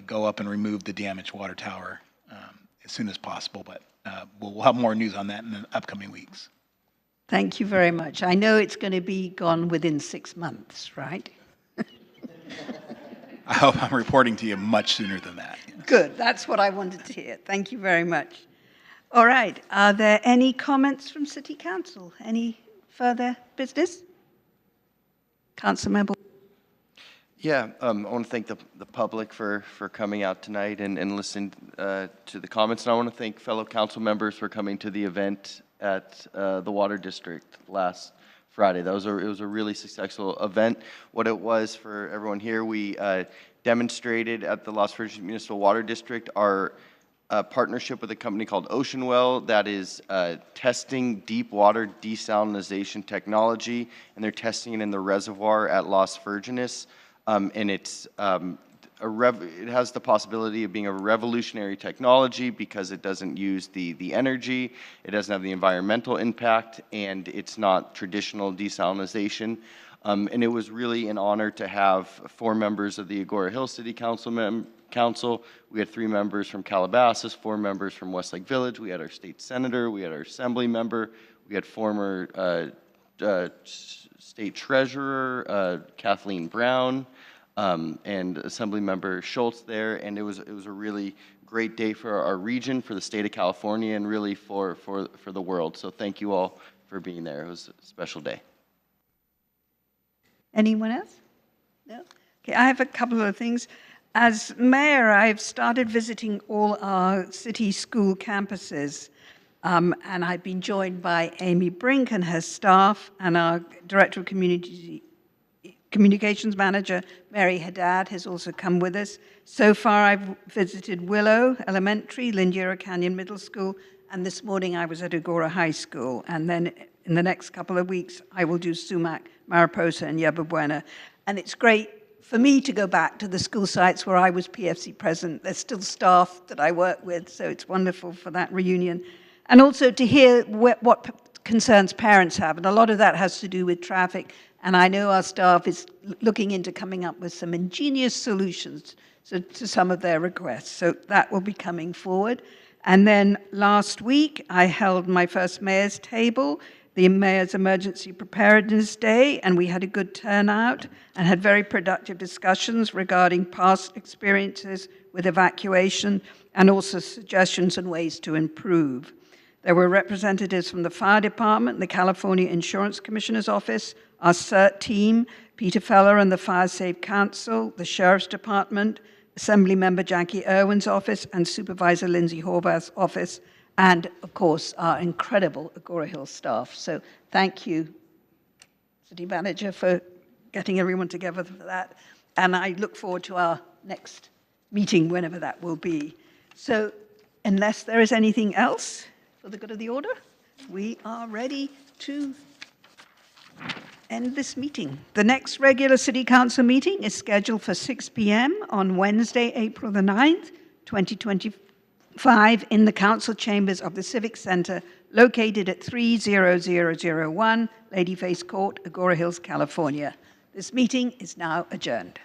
go up and remove the damaged water tower as soon as possible, but we'll have more news on that in the upcoming weeks. Thank you very much. I know it's going to be gone within 6 months, right? I hope I'm reporting to you much sooner than that. Good, that's what I wanted to hear. Thank you very much. All right, are there any comments from City Council? Any further business? Councilmember. Yeah, I want to thank the public for coming out tonight and listening to the comments. And I want to thank fellow council members for coming to the event at the Water District last Friday. It was a really successful event. What it was for everyone here, we demonstrated at the Las Virgenes Municipal Water District our partnership with a company called Ocean Well that is testing deep water desalinization technology, and they're testing it in the reservoir at Las Virgenes. And it's it has the possibility of being a revolutionary technology because it doesn't use the energy, it doesn't have the environmental impact, and it's not traditional desalinization. And it was really an honor to have 4 members of the Agoura Hills City Council. We had 3 members from Calabasas, 4 members from Westlake Village. We had our state senator, we had our assembly member, we had former state treasurer Kathleen Brown, and Assembly Member Schultz there. And it was a really great day for our region, for the state of California, and really for the world. So thank you all for being there. It was a special day. Anyone else? No? Okay, I have a couple of things. As mayor, I've started visiting all our city school campuses, and I've been joined by Amy Brink and her staff, and our Director of Communications Manager, Mary Haddad, has also come with us. So far, I've visited Willow Elementary, Lindera Canyon Middle School, and this morning I was at Agoura High School. And then in the next couple of weeks, I will do Sumac, Mariposa, and Yerba Buena. And it's great for me to go back to the school sites where I was PFC president. There's still staff that I work with, so it's wonderful for that reunion. And also to hear what concerns parents have, and a lot of that has to do with traffic. And I know our staff is looking into coming up with some ingenious solutions to some of their requests. So that will be coming forward. And then last week, I held my first mayor's table, the Mayor's Emergency Preparedness Day, and we had a good turnout and had very productive discussions regarding past experiences with evacuation and also suggestions and ways to improve. There were representatives from the Fire Department, the California Insurance Commissioner's Office, our CERT team, Peter Feller and the Fire Safe Council, the Sheriff's Department, Assembly Member Jackie Irwin's office, and Supervisor Lindsay Horvath's office, and, of course, our incredible Agoura Hills staff. So thank you, City Manager, for getting everyone together for that. And I look forward to our next meeting, whenever that will be. So unless there is anything else for the good of the order, we are ready to end this meeting. The next regular City Council meeting is scheduled for 6 p.m. on Wednesday, April the 9th, 2025, in the council chambers of the Civic Center, located at 30001 Ladyface Court, Agoura Hills, California. This meeting is now adjourned.